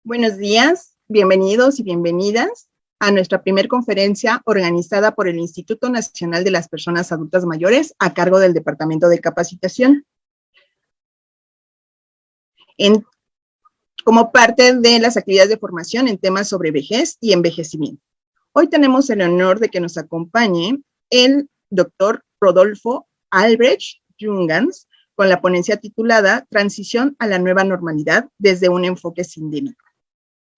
Buenos días, bienvenidos y bienvenidas a nuestra primer conferencia organizada por el Instituto Nacional de las Personas Adultas Mayores a cargo del Departamento de Capacitación. Como parte de las actividades de formación en temas sobre vejez y envejecimiento. Hoy tenemos el honor de que nos acompañe el doctor Rodolfo Albrecht Jungans con la ponencia titulada Transición a la nueva normalidad desde un enfoque sindémico.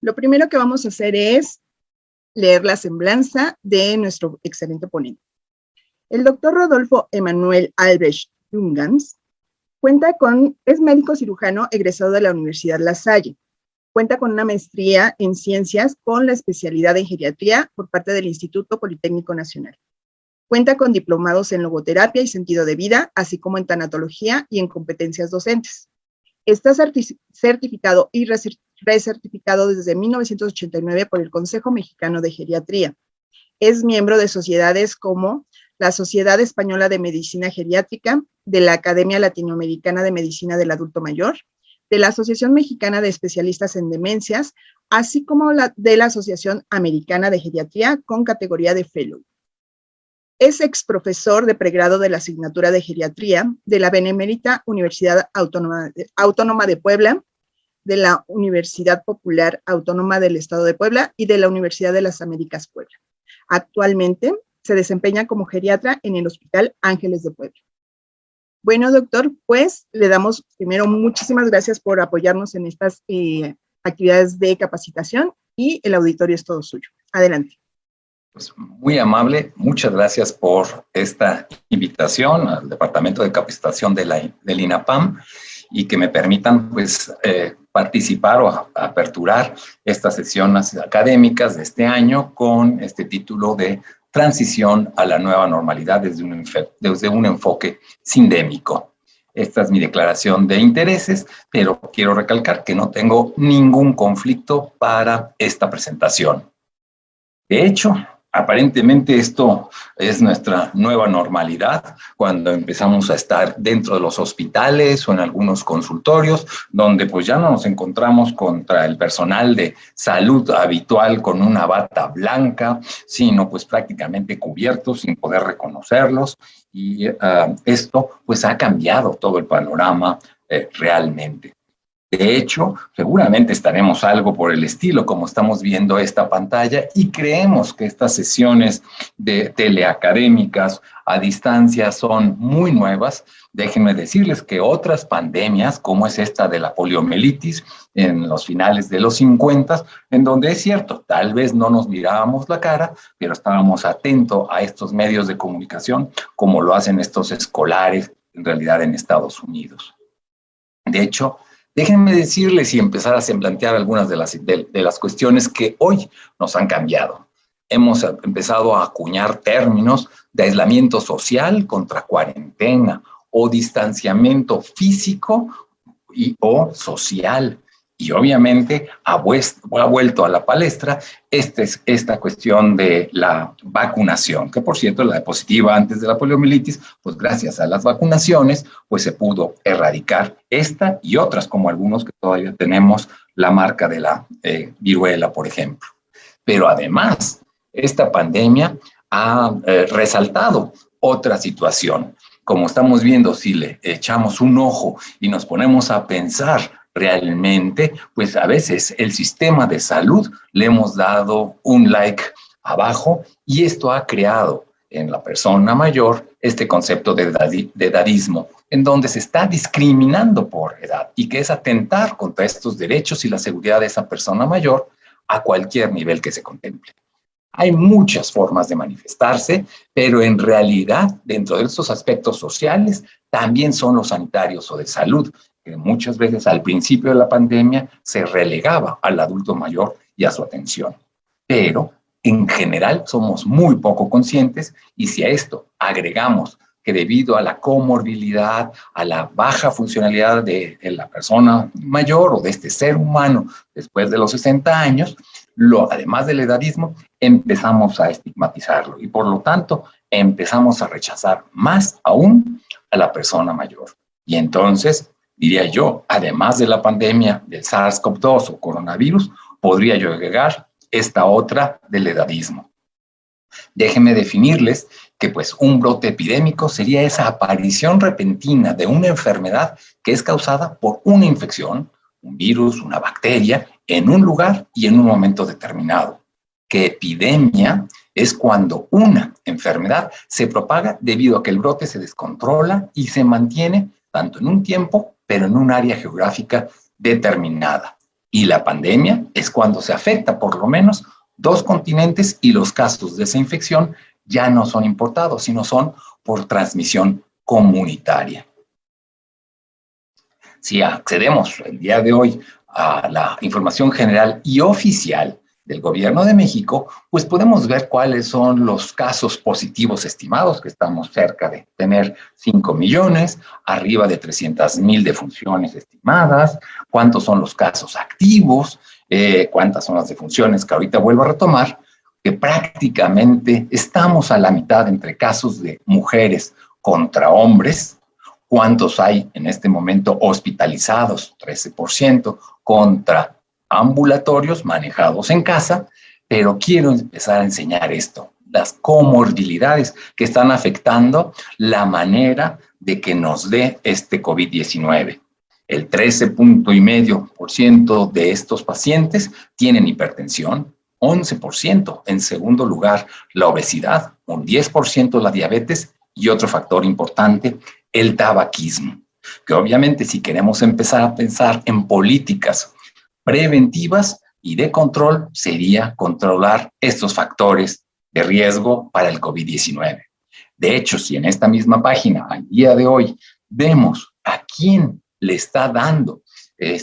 Lo primero que vamos a hacer es leer la semblanza de nuestro excelente ponente. El doctor Rodolfo Emanuel Albrecht Jungans es médico cirujano egresado de la Universidad La Salle. Cuenta con una maestría en ciencias con la especialidad en geriatría por parte del Instituto Politécnico Nacional. Cuenta con diplomados en logoterapia y sentido de vida, así como en tanatología y en competencias docentes. Está certificado y recertificado desde 1989 por el Consejo Mexicano de Geriatría. Es miembro de sociedades como la Sociedad Española de Medicina Geriátrica, de la Academia Latinoamericana de Medicina del Adulto Mayor, de la Asociación Mexicana de Especialistas en Demencias, así como de la Asociación Americana de Geriatría con categoría de Fellow. Es exprofesor de pregrado de la asignatura de Geriatría de la Benemérita Universidad Autónoma de Puebla, de la Universidad Popular Autónoma del Estado de Puebla y de la Universidad de las Américas Puebla. Actualmente se desempeña como geriatra en el Hospital Ángeles de Puebla. Bueno, doctor, pues le damos primero muchísimas gracias por apoyarnos en estas actividades de capacitación y el auditorio es todo suyo. Adelante. Pues muy amable, muchas gracias por esta invitación al Departamento de Capacitación del INAPAM y que me permitan pues participar o aperturar estas sesiones académicas de este año con este título de Transición a la nueva normalidad desde un enfoque sindémico. Esta es mi declaración de intereses, pero quiero recalcar que no tengo ningún conflicto para esta presentación. De hecho, aparentemente esto es nuestra nueva normalidad cuando empezamos a estar dentro de los hospitales o en algunos consultorios donde pues ya no nos encontramos contra el personal de salud habitual con una bata blanca, sino pues prácticamente cubiertos sin poder reconocerlos y esto pues ha cambiado todo el panorama realmente. De hecho, seguramente estaremos algo por el estilo, como estamos viendo esta pantalla, y creemos que estas sesiones de teleacadémicas a distancia son muy nuevas. Déjenme decirles que otras pandemias, como es esta de la poliomielitis en los finales de los 50, en donde es cierto, tal vez no nos mirábamos la cara, pero estábamos atentos a estos medios de comunicación, como lo hacen estos escolares, en realidad en Estados Unidos. De hecho, déjenme decirles y empezar a semblantear algunas de las cuestiones que hoy nos han cambiado. Hemos empezado a acuñar términos de aislamiento social contra cuarentena o distanciamiento físico o social. Y obviamente ha vuelto a la palestra esta cuestión de la vacunación, que por cierto la diapositiva antes de la poliomielitis, pues gracias a las vacunaciones, pues se pudo erradicar esta y otras, como algunos que todavía tenemos la marca de la viruela, por ejemplo. Pero además, esta pandemia ha resaltado otra situación. Como estamos viendo, si le echamos un ojo y nos ponemos a pensar realmente, pues a veces el sistema de salud le hemos dado un like abajo y esto ha creado en la persona mayor este concepto de edadismo, en donde se está discriminando por edad y que es atentar contra estos derechos y la seguridad de esa persona mayor a cualquier nivel que se contemple. Hay muchas formas de manifestarse, pero en realidad, dentro de estos aspectos sociales, también son los sanitarios o de salud, que muchas veces al principio de la pandemia se relegaba al adulto mayor y a su atención. Pero en general somos muy poco conscientes y si a esto agregamos que debido a la comorbilidad, a la baja funcionalidad de la persona mayor o de este ser humano después de los 60 años, además del edadismo, empezamos a estigmatizarlo y por lo tanto empezamos a rechazar más aún a la persona mayor. Y entonces diría yo, además de la pandemia del SARS-CoV-2 o coronavirus, podría yo agregar esta otra del edadismo. Déjenme definirles que pues un brote epidémico sería esa aparición repentina de una enfermedad que es causada por una infección, un virus, una bacteria, en un lugar y en un momento determinado. Que epidemia es cuando una enfermedad se propaga debido a que el brote se descontrola y se mantiene tanto en un tiempo, pero en un área geográfica determinada. Y la pandemia es cuando se afecta por lo menos 2 continentes y los casos de esa infección ya no son importados, sino son por transmisión comunitaria. Si accedemos el día de hoy a la información general y oficial del Gobierno de México, pues podemos ver cuáles son los casos positivos estimados, que estamos cerca de tener 5 millones, arriba de 300,000 defunciones estimadas, cuántos son los casos activos, cuántas son las defunciones, que ahorita vuelvo a retomar, que prácticamente estamos a la mitad entre casos de mujeres contra hombres, cuántos hay en este momento hospitalizados, 13%, contra ambulatorios manejados en casa, pero quiero empezar a enseñar esto, las comorbilidades que están afectando la manera de que nos dé este COVID-19. El 13,5% de estos pacientes tienen hipertensión, 11% en segundo lugar la obesidad, un 10% la diabetes y otro factor importante, el tabaquismo, que obviamente si queremos empezar a pensar en políticas preventivas y de control sería controlar estos factores de riesgo para el COVID-19. De hecho, si en esta misma página, al día de hoy, vemos a quién le está dando el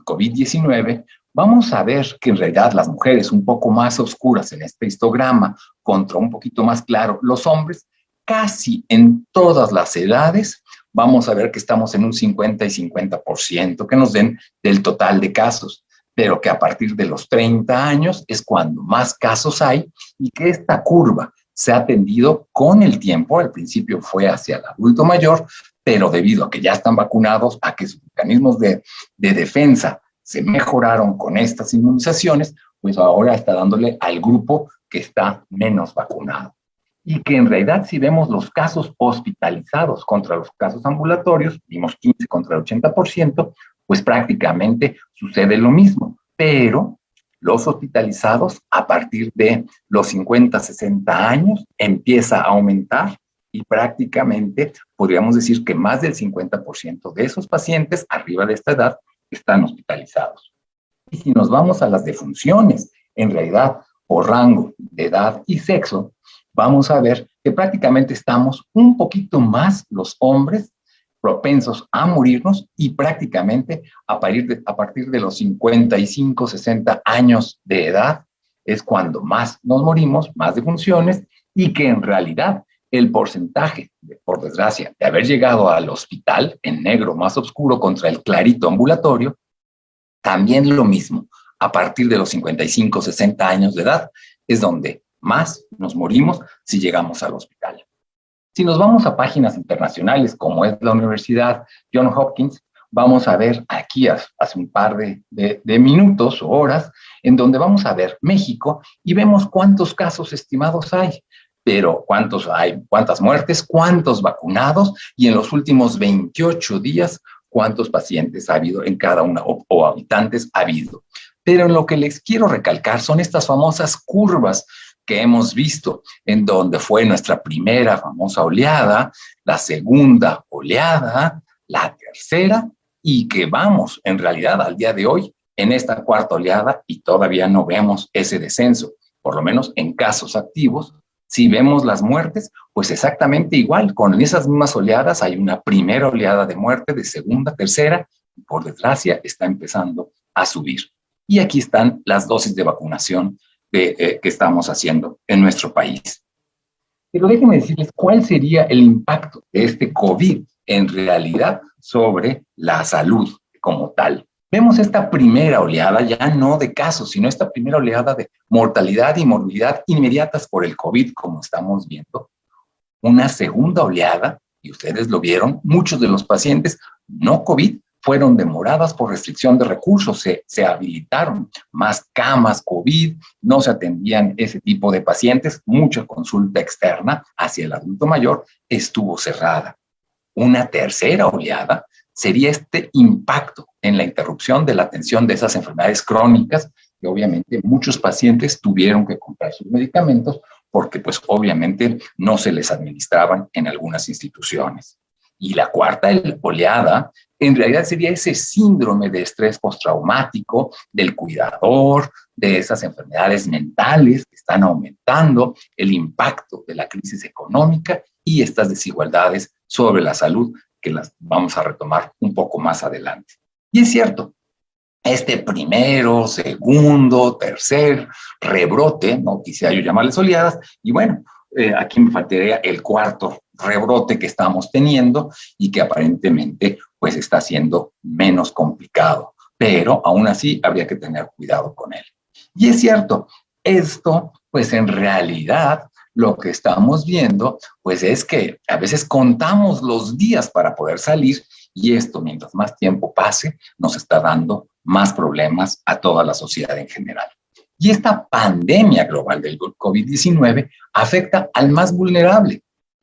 COVID-19, vamos a ver que en realidad las mujeres un poco más oscuras en este histograma contra un poquito más claro los hombres, casi en todas las edades, vamos a ver que estamos en un 50 y 50% que nos den del total de casos, pero que a partir de los 30 años es cuando más casos hay y que esta curva se ha tendido con el tiempo. Al principio fue hacia el adulto mayor, pero debido a que ya están vacunados, a que sus mecanismos de defensa se mejoraron con estas inmunizaciones, pues ahora está dándole al grupo que está menos vacunado. Y que en realidad si vemos los casos hospitalizados contra los casos ambulatorios, vimos 15 contra el 80%, pues prácticamente sucede lo mismo, pero los hospitalizados a partir de los 50, 60 años empieza a aumentar y prácticamente podríamos decir que más del 50% de esos pacientes arriba de esta edad están hospitalizados. Y si nos vamos a las defunciones, en realidad por rango de edad y sexo, vamos a ver que prácticamente estamos un poquito más los hombres propensos a morirnos y prácticamente a partir de los 55, 60 años de edad es cuando más nos morimos, más defunciones, y que en realidad el porcentaje, por desgracia, de haber llegado al hospital en negro más oscuro contra el clarito ambulatorio, también lo mismo, a partir de los 55, 60 años de edad, es donde más nos morimos si llegamos al hospital. Si nos vamos a páginas internacionales, como es la Universidad Johns Hopkins, vamos a ver aquí hace un par de minutos o horas, en donde vamos a ver México y vemos cuántos casos estimados hay, pero cuántos hay, cuántas muertes, cuántos vacunados y en los últimos 28 días, cuántos pacientes ha habido en cada una o habitantes ha habido. Pero en lo que les quiero recalcar son estas famosas curvas que hemos visto, en donde fue nuestra primera famosa oleada, la segunda oleada, la tercera, y que vamos en realidad al día de hoy en esta cuarta oleada y todavía no vemos ese descenso, por lo menos en casos activos. Si vemos las muertes, pues exactamente igual, con esas mismas oleadas hay una primera oleada de muerte, de segunda, tercera, y por desgracia está empezando a subir. Y aquí están las dosis de vacunación que estamos haciendo en nuestro país. Pero déjenme decirles cuál sería el impacto de este COVID en realidad sobre la salud como tal. Vemos esta primera oleada, ya no de casos, sino esta primera oleada de mortalidad y morbilidad inmediatas por el COVID, como estamos viendo. Una segunda oleada y ustedes lo vieron, muchos de los pacientes no COVID fueron demoradas por restricción de recursos, se habilitaron más camas COVID, no se atendían ese tipo de pacientes, mucha consulta externa hacia el adulto mayor estuvo cerrada. Una tercera oleada sería este impacto en la interrupción de la atención de esas enfermedades crónicas, que obviamente muchos pacientes tuvieron que comprar sus medicamentos porque pues obviamente no se les administraban en algunas instituciones. Y la cuarta oleada en realidad sería ese síndrome de estrés postraumático del cuidador, de esas enfermedades mentales que están aumentando, el impacto de la crisis económica y estas desigualdades sobre la salud que las vamos a retomar un poco más adelante. Y es cierto, este primero, segundo, tercer rebrote, no quisiera yo llamarles oleadas, y bueno, aquí me faltaría el cuarto rebrote que estamos teniendo y que aparentemente pues está siendo menos complicado, pero aún así habría que tener cuidado con él. Y es cierto, esto pues en realidad lo que estamos viendo pues es que a veces contamos los días para poder salir y esto mientras más tiempo pase nos está dando más problemas a toda la sociedad en general. Y esta pandemia global del COVID-19 afecta al más vulnerable,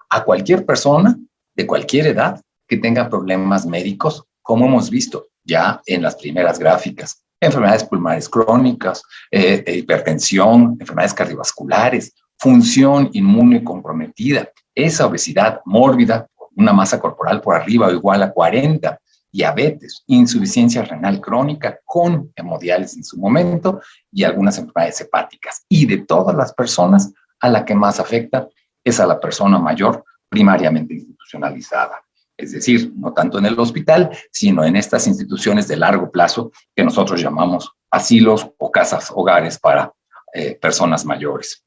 a cualquier persona de cualquier edad que tenga problemas médicos, como hemos visto ya en las primeras gráficas, enfermedades pulmonares crónicas, hipertensión, enfermedades cardiovasculares, función inmune comprometida, esa obesidad mórbida, una masa corporal por arriba o igual a 40, diabetes, insuficiencia renal crónica con hemodiálisis en su momento y algunas enfermedades hepáticas. Y de todas las personas, a la que más afecta es a la persona mayor primariamente institucionalizada. Es decir, no tanto en el hospital, sino en estas instituciones de largo plazo que nosotros llamamos asilos o casas hogares para personas mayores.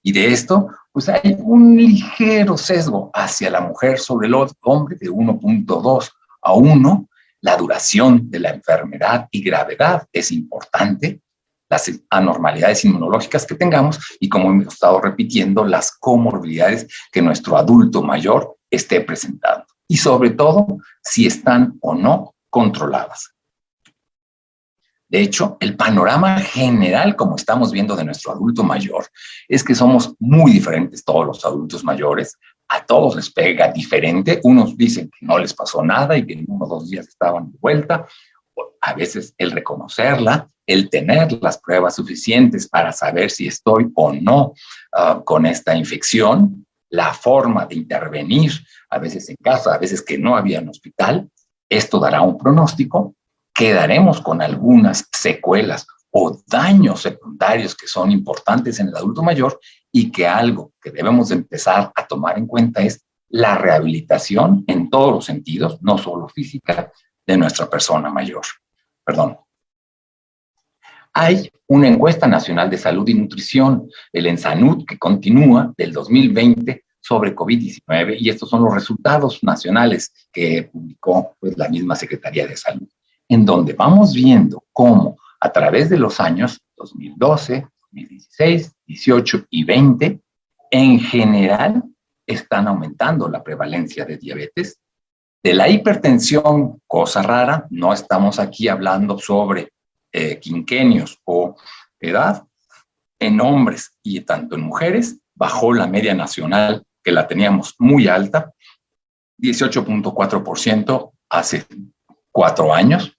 Y de esto, pues hay un ligero sesgo hacia la mujer sobre el hombre de 1.2 a 1. La duración de la enfermedad y gravedad es importante, las anormalidades inmunológicas que tengamos y, como hemos estado repitiendo, las comorbilidades que nuestro adulto mayor esté presentando. Y sobre todo, si están o no controladas. De hecho, el panorama general, como estamos viendo de nuestro adulto mayor, es que somos muy diferentes todos los adultos mayores. A todos les pega diferente. Unos dicen que no les pasó nada y que en 1 o 2 días estaban de vuelta. A veces el reconocerla, el tener las pruebas suficientes para saber si estoy o no con esta infección, la forma de intervenir, a veces en casa, a veces que no había en hospital, esto dará un pronóstico. Quedaremos con algunas secuelas o daños secundarios que son importantes en el adulto mayor y que algo que debemos de empezar a tomar en cuenta es la rehabilitación en todos los sentidos, no solo física, de nuestra persona mayor. Perdón. Hay una encuesta nacional de salud y nutrición, el ENSANUD, que continúa del 2020 sobre COVID-19 y estos son los resultados nacionales que publicó pues, la misma Secretaría de Salud, en donde vamos viendo cómo a través de los años 2012, 2016, 18 y 20, en general están aumentando la prevalencia de diabetes. De la hipertensión, cosa rara, no estamos aquí hablando sobre quinquenios o edad, en hombres y tanto en mujeres, bajó la media nacional que la teníamos muy alta, 18.4% hace 4 años,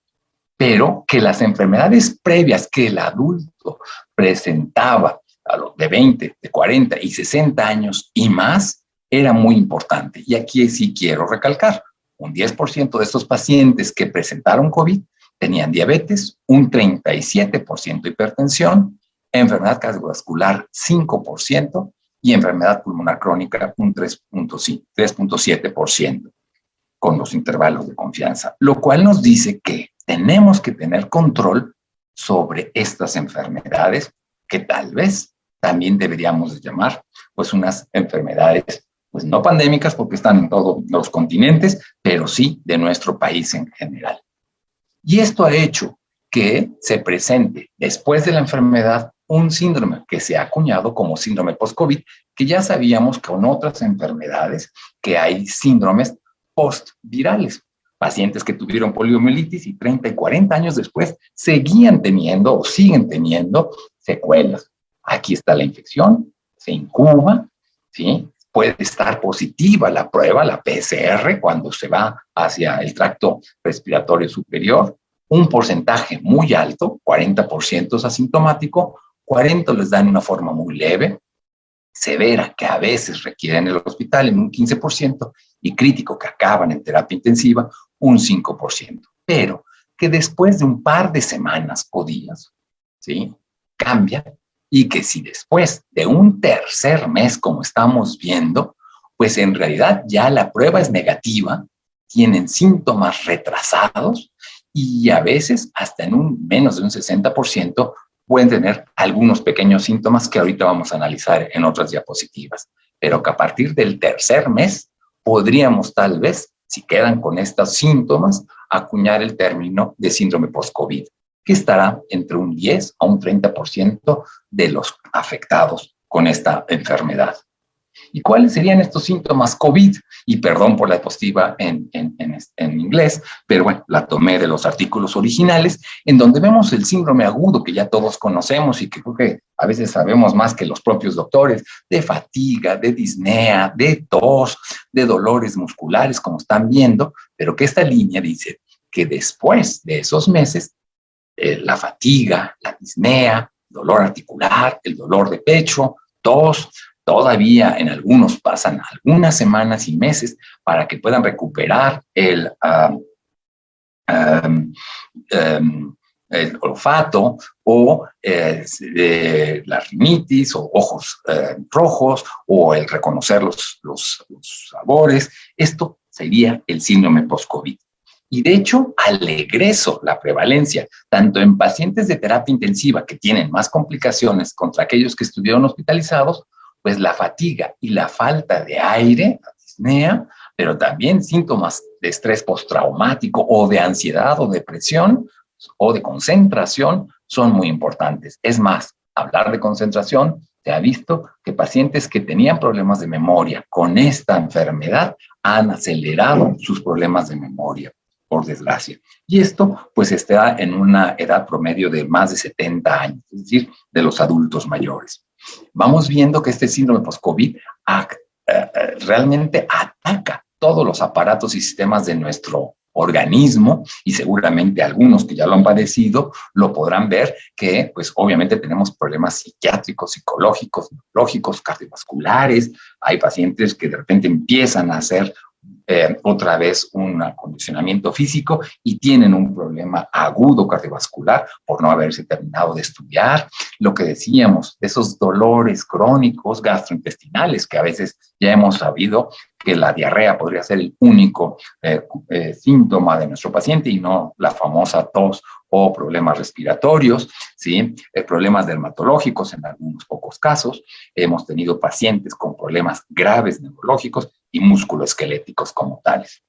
pero que las enfermedades previas que el adulto presentaba a los de 20, de 40 y 60 años y más, era muy importante. Y aquí sí quiero recalcar, un 10% de estos pacientes que presentaron COVID tenían diabetes, un 37% hipertensión, enfermedad cardiovascular 5% y enfermedad pulmonar crónica un 3.7% con los intervalos de confianza, lo cual nos dice que tenemos que tener control sobre estas enfermedades que tal vez también deberíamos llamar pues unas enfermedades pues no pandémicas porque están en todos los continentes, pero sí de nuestro país en general. Y esto ha hecho que se presente después de la enfermedad un síndrome que se ha acuñado como síndrome post-COVID, que ya sabíamos que con otras enfermedades que hay síndromes post-virales. Pacientes que tuvieron poliomielitis y 30 y 40 años después seguían teniendo o siguen teniendo secuelas. Aquí está la infección, se incuba, ¿sí? Puede estar positiva la prueba, la PCR, cuando se va hacia el tracto respiratorio superior. Un porcentaje muy alto, 40% es asintomático, 40% les dan una forma muy leve, severa, que a veces requieren el hospital en un 15%, y crítico, que acaban en terapia intensiva, un 5%. Pero que después de un par de semanas o días, ¿sí?, cambia, y que si después de un tercer mes, como estamos viendo, pues en realidad ya la prueba es negativa, tienen síntomas retrasados y a veces hasta en un menos de un 60% pueden tener algunos pequeños síntomas que ahorita vamos a analizar en otras diapositivas, pero que a partir del tercer mes podríamos tal vez, si quedan con estos síntomas, acuñar el término de síndrome post-COVID, que estará entre un 10 a un 30% de los afectados con esta enfermedad. ¿Y cuáles serían estos síntomas COVID? Y perdón por la diapositiva en inglés, pero bueno, la tomé de los artículos originales, en donde vemos el síndrome agudo que ya todos conocemos y que creo que a veces sabemos más que los propios doctores, de fatiga, de disnea, de tos, de dolores musculares, como están viendo, pero que esta línea dice que después de esos meses, la fatiga, la disnea, dolor articular, el dolor de pecho, tos, todavía en algunos pasan algunas semanas y meses para que puedan recuperar el olfato o la rinitis o ojos rojos o el reconocer los sabores. Esto sería el síndrome post-COVID. Y de hecho, al egreso, la prevalencia, tanto en pacientes de terapia intensiva que tienen más complicaciones contra aquellos que estuvieron hospitalizados, pues la fatiga y la falta de aire, la disnea, pero también síntomas de estrés postraumático o de ansiedad o depresión o de concentración son muy importantes. Es más, hablar de concentración, se ha visto que pacientes que tenían problemas de memoria con esta enfermedad han acelerado sus problemas de memoria, por desgracia. Y esto pues está en una edad promedio de más de 70 años, es decir, de los adultos mayores. Vamos viendo que este síndrome post-COVID realmente ataca todos los aparatos y sistemas de nuestro organismo, y seguramente algunos que ya lo han padecido lo podrán ver, que pues obviamente tenemos problemas psiquiátricos, psicológicos, neurológicos, cardiovasculares. Hay pacientes que de repente empiezan a hacer otra vez un acondicionamiento físico y tienen un problema agudo cardiovascular por no haberse terminado de estudiar. Lo que decíamos, esos dolores crónicos gastrointestinales, que a veces ya hemos sabido que la diarrea podría ser el único síntoma de nuestro paciente y no la famosa tos o problemas respiratorios, ¿sí? Problemas dermatológicos en algunos pocos casos. Hemos tenido pacientes con problemas graves neurológicos y musculoesqueléticos como tales.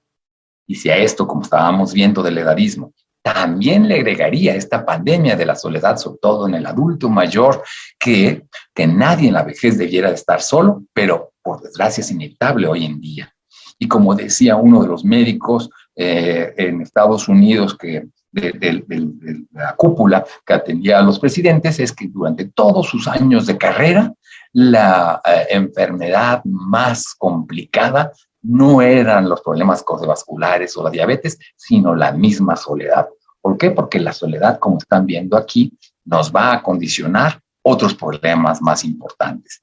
Y si a esto, como estábamos viendo del edadismo, también le agregaría esta pandemia de la soledad, sobre todo en el adulto mayor, que nadie en la vejez debiera de estar solo, pero por desgracia es inevitable hoy en día. Y como decía uno de los médicos en Estados Unidos de la cúpula que atendía a los presidentes, es que durante todos sus años de carrera, la enfermedad más complicada no eran los problemas cardiovasculares o la diabetes, sino la misma soledad. ¿Por qué? Porque la soledad, como están viendo aquí, nos va a condicionar otros problemas más importantes,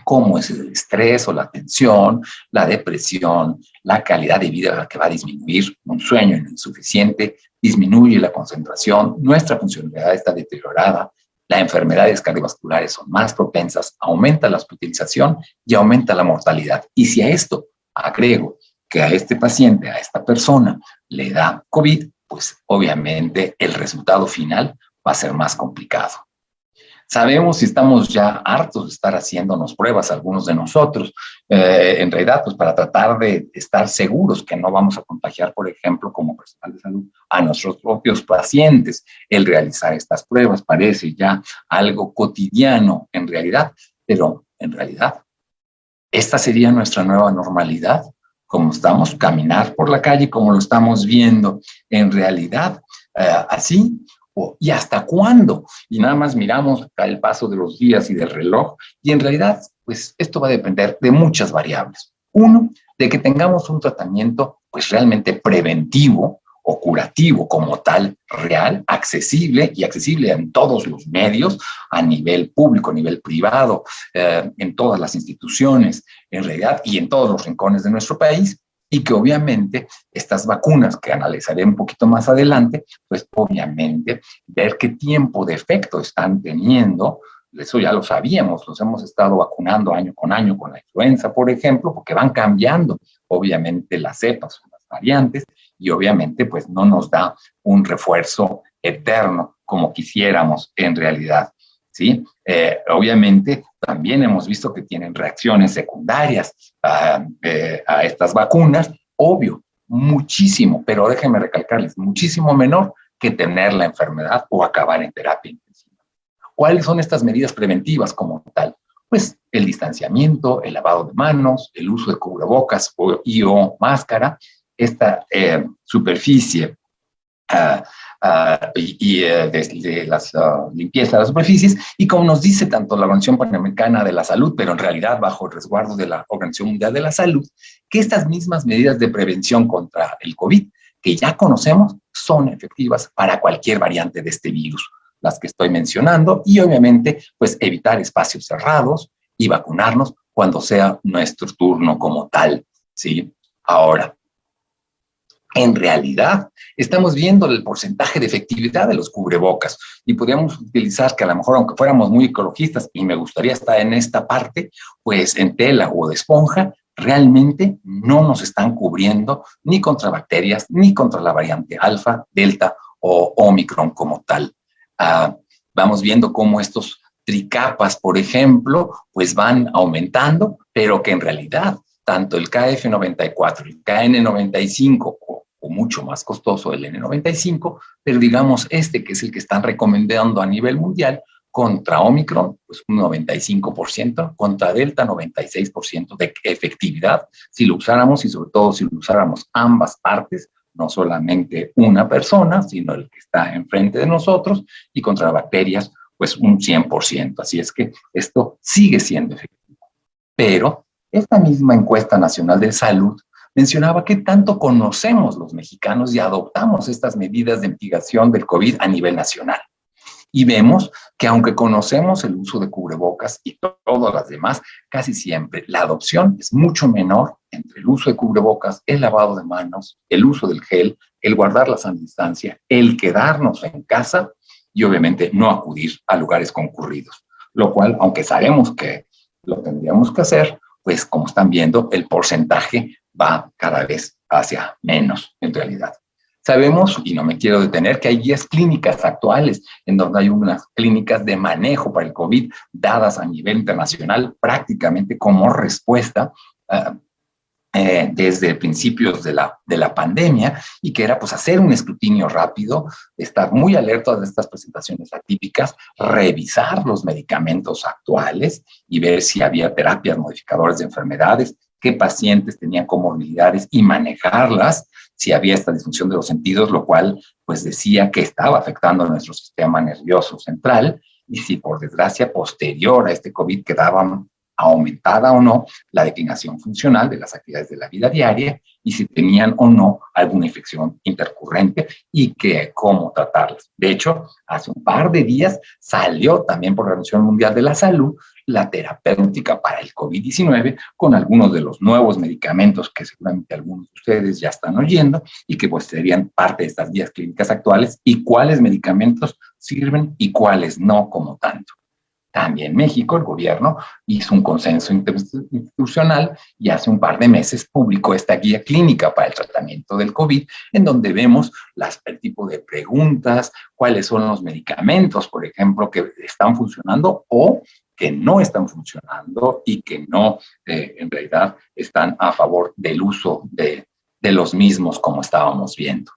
como es el estrés o la tensión, la depresión, la calidad de vida que va a disminuir, un sueño insuficiente, disminuye la concentración, nuestra funcionalidad está deteriorada, las enfermedades cardiovasculares son más propensas, aumenta la hospitalización y aumenta la mortalidad. Y si a esto agrego que a este paciente, a esta persona, le da COVID, pues obviamente el resultado final va a ser más complicado. Sabemos y estamos ya hartos de estar haciéndonos pruebas, algunos de nosotros, en realidad, pues para tratar de estar seguros que no vamos a contagiar, por ejemplo, como personal de salud, a nuestros propios pacientes. El realizar estas pruebas parece ya algo cotidiano en realidad, pero en realidad, esta sería nuestra nueva normalidad, como estamos caminar por la calle, como lo estamos viendo en realidad, así. ¿Y hasta cuándo? Y nada más miramos el paso de los días y del reloj, y en realidad, pues esto va a depender de muchas variables. Uno, de que tengamos un tratamiento pues realmente preventivo o curativo como tal, real, accesible y accesible en todos los medios, a nivel público, a nivel privado, en todas las instituciones, en realidad, y en todos los rincones de nuestro país, y que obviamente estas vacunas, que analizaré un poquito más adelante, pues obviamente ver qué tiempo de efecto están teniendo. Eso ya lo sabíamos, los hemos estado vacunando año con la influenza, por ejemplo, porque van cambiando obviamente las cepas, las variantes, y obviamente pues no nos da un refuerzo eterno como quisiéramos en realidad, ¿sí? Obviamente también hemos visto que tienen reacciones secundarias a estas vacunas, obvio, muchísimo, pero déjenme recalcarles, muchísimo menor que tener la enfermedad o acabar en terapia intensiva. ¿Cuáles son estas medidas preventivas como tal? Pues el distanciamiento, el lavado de manos, el uso de cubrebocas o máscara, esta superficie de las limpiezas de las superficies, y como nos dice tanto la Organización Panamericana de la Salud, pero en realidad bajo el resguardo de la Organización Mundial de la Salud, que estas mismas medidas de prevención contra el COVID, que ya conocemos, son efectivas para cualquier variante de este virus, las que estoy mencionando, y obviamente, pues evitar espacios cerrados y vacunarnos cuando sea nuestro turno como tal, ¿sí? Ahora, en realidad, estamos viendo el porcentaje de efectividad de los cubrebocas y podríamos utilizar que a lo mejor, aunque fuéramos muy ecologistas, y me gustaría estar en esta parte, pues en tela o de esponja, realmente no nos están cubriendo ni contra bacterias, ni contra la variante alfa, delta o omicron como tal. Vamos viendo cómo estos tricapas, por ejemplo, pues van aumentando, pero que en realidad tanto el KF94, el KN95 o mucho más costoso el N95, pero digamos que es el que están recomendando a nivel mundial, contra Omicron, pues un 95%, contra Delta 96% de efectividad, si lo usáramos y sobre todo si lo usáramos ambas partes, no solamente una persona, sino el que está enfrente de nosotros, y contra bacterias, pues un 100%. Así es que esto sigue siendo efectivo. Pero esta misma encuesta nacional de salud mencionaba qué tanto conocemos los mexicanos y adoptamos estas medidas de mitigación del COVID a nivel nacional. Y vemos que aunque conocemos el uso de cubrebocas y todas las demás, casi siempre la adopción es mucho menor entre el uso de cubrebocas, el lavado de manos, el uso del gel, el guardar la sana distancia, el quedarnos en casa y obviamente no acudir a lugares concurridos. Lo cual, aunque sabemos que lo tendríamos que hacer, pues como están viendo, el porcentaje va cada vez hacia menos en realidad. Sabemos, y no me quiero detener, que hay guías clínicas actuales en donde hay unas clínicas de manejo para el COVID dadas a nivel internacional prácticamente como respuesta desde principios de la pandemia, y que era pues hacer un escrutinio rápido, estar muy alerta de estas presentaciones atípicas, revisar los medicamentos actuales y ver si había terapias modificadoras de enfermedades, qué pacientes tenían comorbilidades y manejarlas, si había esta disfunción de los sentidos, lo cual pues decía que estaba afectando a nuestro sistema nervioso central, y si por desgracia posterior a este COVID quedaban aumentada o no la declinación funcional de las actividades de la vida diaria, y si tenían o no alguna infección intercurrente y que cómo tratarlas. De hecho, hace un par de días salió también por la Organización Mundial de la Salud la terapéutica para el COVID-19 con algunos de los nuevos medicamentos que seguramente algunos de ustedes ya están oyendo y que pues serían parte de estas guías clínicas actuales, y cuáles medicamentos sirven y cuáles no como tanto. También México, el gobierno, hizo un consenso interinstitucional y hace un par de meses publicó esta guía clínica para el tratamiento del COVID, en donde vemos el tipo de preguntas, cuáles son los medicamentos, por ejemplo, que están funcionando o que no están funcionando y que no, en realidad, están a favor del uso de los mismos, como estábamos viendo.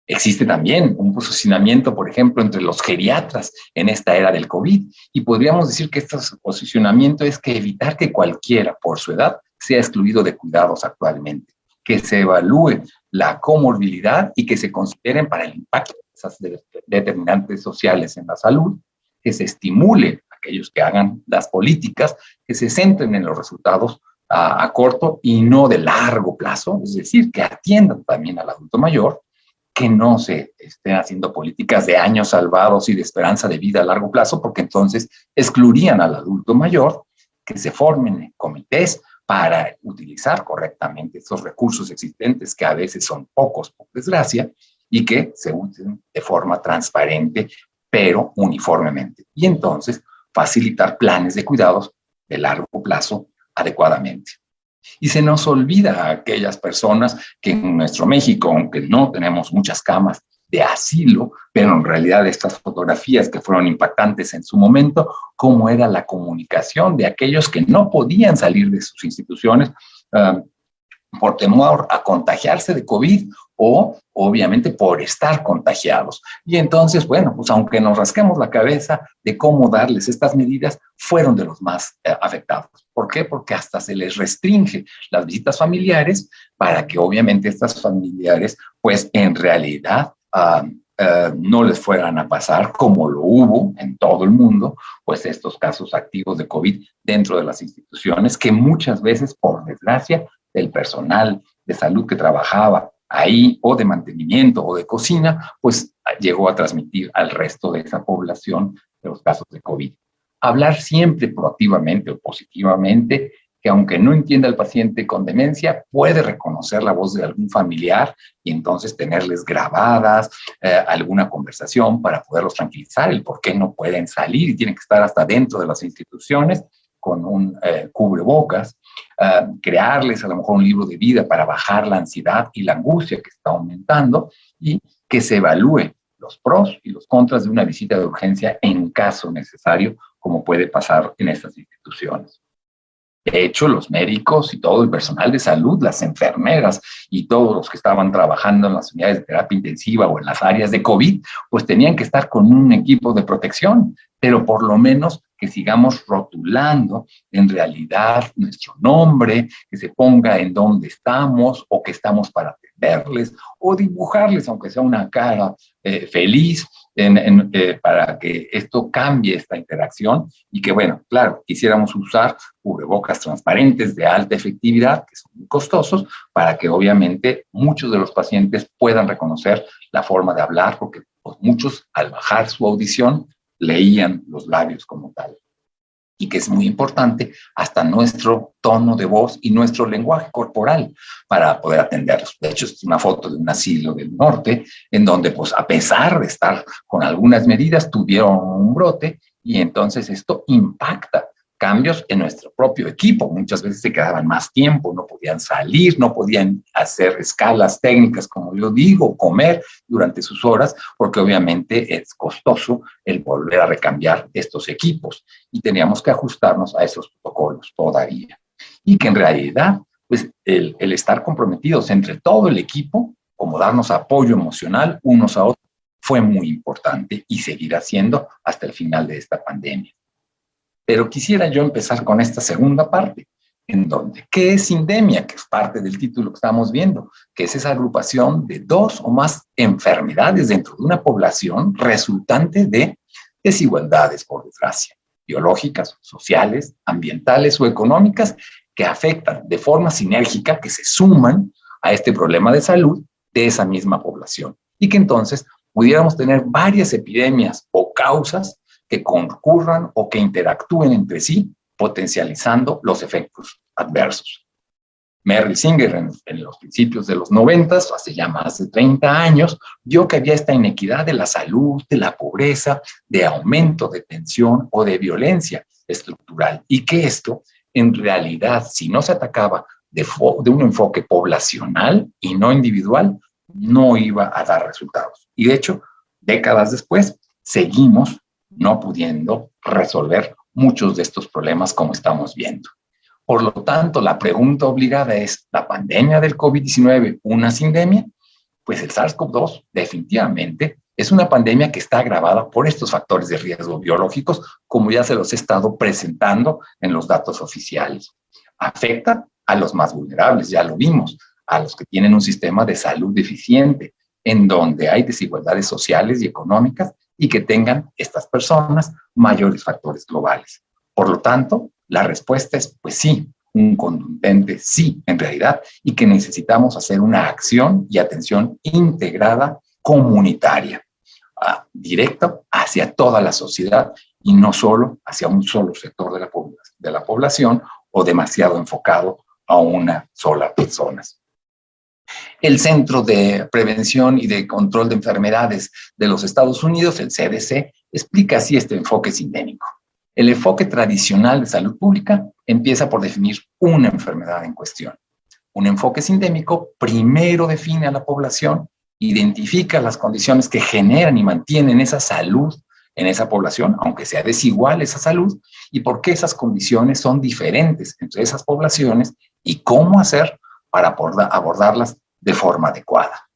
Existe también un posicionamiento, por ejemplo, entre los geriatras en esta era del COVID, y podríamos decir que este posicionamiento es que evitar que cualquiera, por su edad, sea excluido de cuidados actualmente, que se evalúe la comorbilidad y que se consideren para el impacto de esas determinantes sociales en la salud, que se estimule a aquellos que hagan las políticas, que se centren en los resultados a corto y no de largo plazo, es decir, que atiendan también al adulto mayor, que no se estén haciendo políticas de años salvados y de esperanza de vida a largo plazo, porque entonces excluirían al adulto mayor, que se formen comités para utilizar correctamente esos recursos existentes, que a veces son pocos, por desgracia, y que se usen de forma transparente, pero uniformemente. Y entonces facilitar planes de cuidados de largo plazo adecuadamente. Y se nos olvida a aquellas personas que en nuestro México, aunque no tenemos muchas camas de asilo, pero en realidad estas fotografías que fueron impactantes en su momento, cómo era la comunicación de aquellos que no podían salir de sus instituciones por temor a contagiarse de COVID o obviamente por estar contagiados. Y entonces, bueno, pues aunque nos rasquemos la cabeza de cómo darles estas medidas, fueron de los más afectados. ¿Por qué? Porque hasta se les restringe las visitas familiares para que obviamente estas familiares, pues en realidad no les fueran a pasar, como lo hubo en todo el mundo, pues estos casos activos de COVID dentro de las instituciones, que muchas veces, por desgracia, el personal de salud que trabajaba ahí, o de mantenimiento, o de cocina, pues llegó a transmitir al resto de esa población de los casos de COVID. Hablar siempre proactivamente o positivamente, que aunque no entienda el paciente con demencia, puede reconocer la voz de algún familiar y entonces tenerles grabadas alguna conversación para poderlos tranquilizar, el por qué no pueden salir y tienen que estar hasta dentro de las instituciones con un cubrebocas, crearles a lo mejor un libro de vida para bajar la ansiedad y la angustia que está aumentando y que se evalúe los pros y los contras de una visita de urgencia en caso necesario, como puede pasar en estas instituciones. De hecho, los médicos y todo el personal de salud, las enfermeras y todos los que estaban trabajando en las unidades de terapia intensiva o en las áreas de COVID, pues tenían que estar con un equipo de protección, pero por lo menos que sigamos rotulando en realidad nuestro nombre, que se ponga en dónde estamos o que estamos para atenderles o dibujarles, aunque sea una cara feliz, para que esto cambie esta interacción y que, bueno, claro, quisiéramos usar cubrebocas transparentes de alta efectividad, que son muy costosos, para que obviamente muchos de los pacientes puedan reconocer la forma de hablar, porque pues, muchos al bajar su audición leían los labios como tal. Y que es muy importante hasta nuestro tono de voz y nuestro lenguaje corporal para poder atenderlos. De hecho, es una foto de un asilo del norte en donde, pues, a pesar de estar con algunas medidas, tuvieron un brote y entonces esto impacta cambios en nuestro propio equipo. Muchas veces se quedaban más tiempo, no podían salir, no podían hacer escalas técnicas, como yo digo, comer durante sus horas, porque obviamente es costoso el volver a recambiar estos equipos y teníamos que ajustarnos a esos protocolos todavía. Y que en realidad, pues el estar comprometidos entre todo el equipo, como darnos apoyo emocional unos a otros, fue muy importante y seguirá siendo hasta el final de esta pandemia. Pero quisiera yo empezar con esta segunda parte, en donde, ¿qué es sindemia? Que es parte del título que estamos viendo, que es esa agrupación de dos o más enfermedades dentro de una población resultante de desigualdades, por desgracia, biológicas, sociales, ambientales o económicas, que afectan de forma sinérgica, que se suman a este problema de salud de esa misma población. Y que entonces pudiéramos tener varias epidemias o causas que concurran o que interactúen entre sí, potencializando los efectos adversos. Merrill Singer, en los principios de los 90, hace ya más de 30 años, vio que había esta inequidad de la salud, de la pobreza, de aumento de tensión o de violencia estructural, y que esto, en realidad, si no se atacaba de un enfoque poblacional y no individual, no iba a dar resultados. Y de hecho, décadas después, seguimos no pudiendo resolver muchos de estos problemas como estamos viendo. Por lo tanto, la pregunta obligada es, ¿la pandemia del COVID-19 una sindemia? Pues el SARS-CoV-2 definitivamente es una pandemia que está agravada por estos factores de riesgo biológicos, como ya se los he estado presentando en los datos oficiales. Afecta a los más vulnerables, ya lo vimos, a los que tienen un sistema de salud deficiente, en donde hay desigualdades sociales y económicas y que tengan estas personas mayores factores globales. Por lo tanto, la respuesta es, pues sí, un contundente sí, en realidad, y que necesitamos hacer una acción y atención integrada comunitaria, directa hacia toda la sociedad y no solo hacia un solo sector de la población o demasiado enfocado a una sola persona. El Centro de Prevención y de Control de Enfermedades de los Estados Unidos, el CDC, explica así este enfoque sindémico. El enfoque tradicional de salud pública empieza por definir una enfermedad en cuestión. Un enfoque sindémico primero define a la población, identifica las condiciones que generan y mantienen esa salud en esa población, aunque sea desigual esa salud, y por qué esas condiciones son diferentes entre esas poblaciones y cómo hacer para abordarlas de forma adecuada.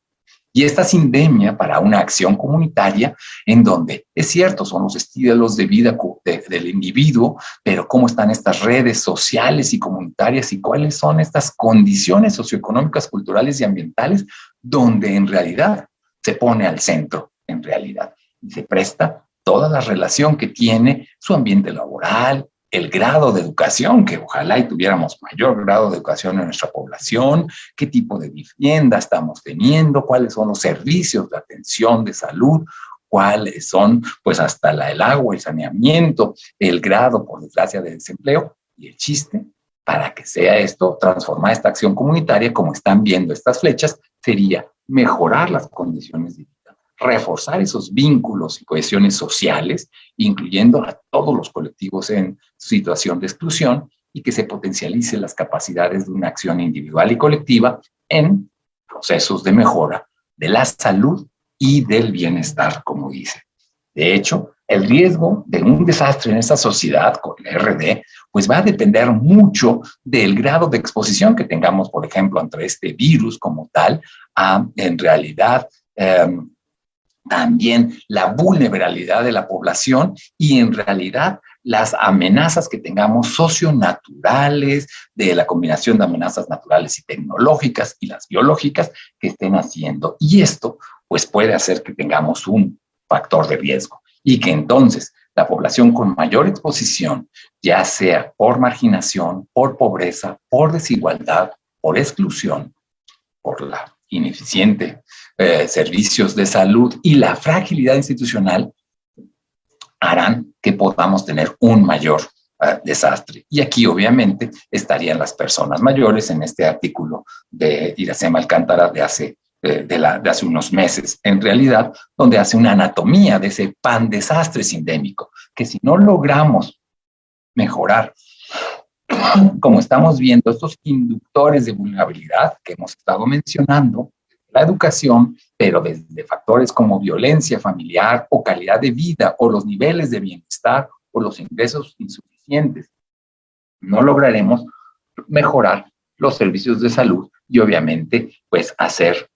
Y esta sindemia para una acción comunitaria en donde, es cierto, son los estilos de vida del individuo, pero cómo están estas redes sociales y comunitarias y cuáles son estas condiciones socioeconómicas, culturales y ambientales donde en realidad se pone al centro, en realidad, y se presta toda la relación que tiene su ambiente laboral, el grado de educación, que ojalá y tuviéramos mayor grado de educación en nuestra población, qué tipo de vivienda estamos teniendo, cuáles son los servicios de atención de salud, cuáles son, pues hasta el agua, el saneamiento, el grado, por desgracia, de desempleo. Y el chiste, para que sea esto, transformar esta acción comunitaria, como están viendo estas flechas, sería mejorar las condiciones de vida, reforzar esos vínculos y cohesiones sociales, incluyendo a todos los colectivos en situación de exclusión, y que se potencialicen las capacidades de una acción individual y colectiva en procesos de mejora de la salud y del bienestar, como dice. De hecho, el riesgo de un desastre en esta sociedad con el RD, pues va a depender mucho del grado de exposición que tengamos, por ejemplo, ante este virus como tal, en realidad, también la vulnerabilidad de la población y en realidad las amenazas que tengamos socionaturales, de la combinación de amenazas naturales y tecnológicas y las biológicas que estén haciendo. Y esto pues puede hacer que tengamos un factor de riesgo y que entonces la población con mayor exposición, ya sea por marginación, por pobreza, por desigualdad, por exclusión, por la ineficiente servicios de salud y la fragilidad institucional, harán que podamos tener un mayor desastre. Y aquí obviamente estarían las personas mayores en este artículo de Iracema Alcántara de hace unos meses, en realidad, donde hace una anatomía de ese pan desastre sindémico, que si no logramos mejorar, como estamos viendo, estos inductores de vulnerabilidad que hemos estado mencionando, la educación, pero desde factores como violencia familiar o calidad de vida o los niveles de bienestar o los ingresos insuficientes, no lograremos mejorar los servicios de salud y obviamente pues hacer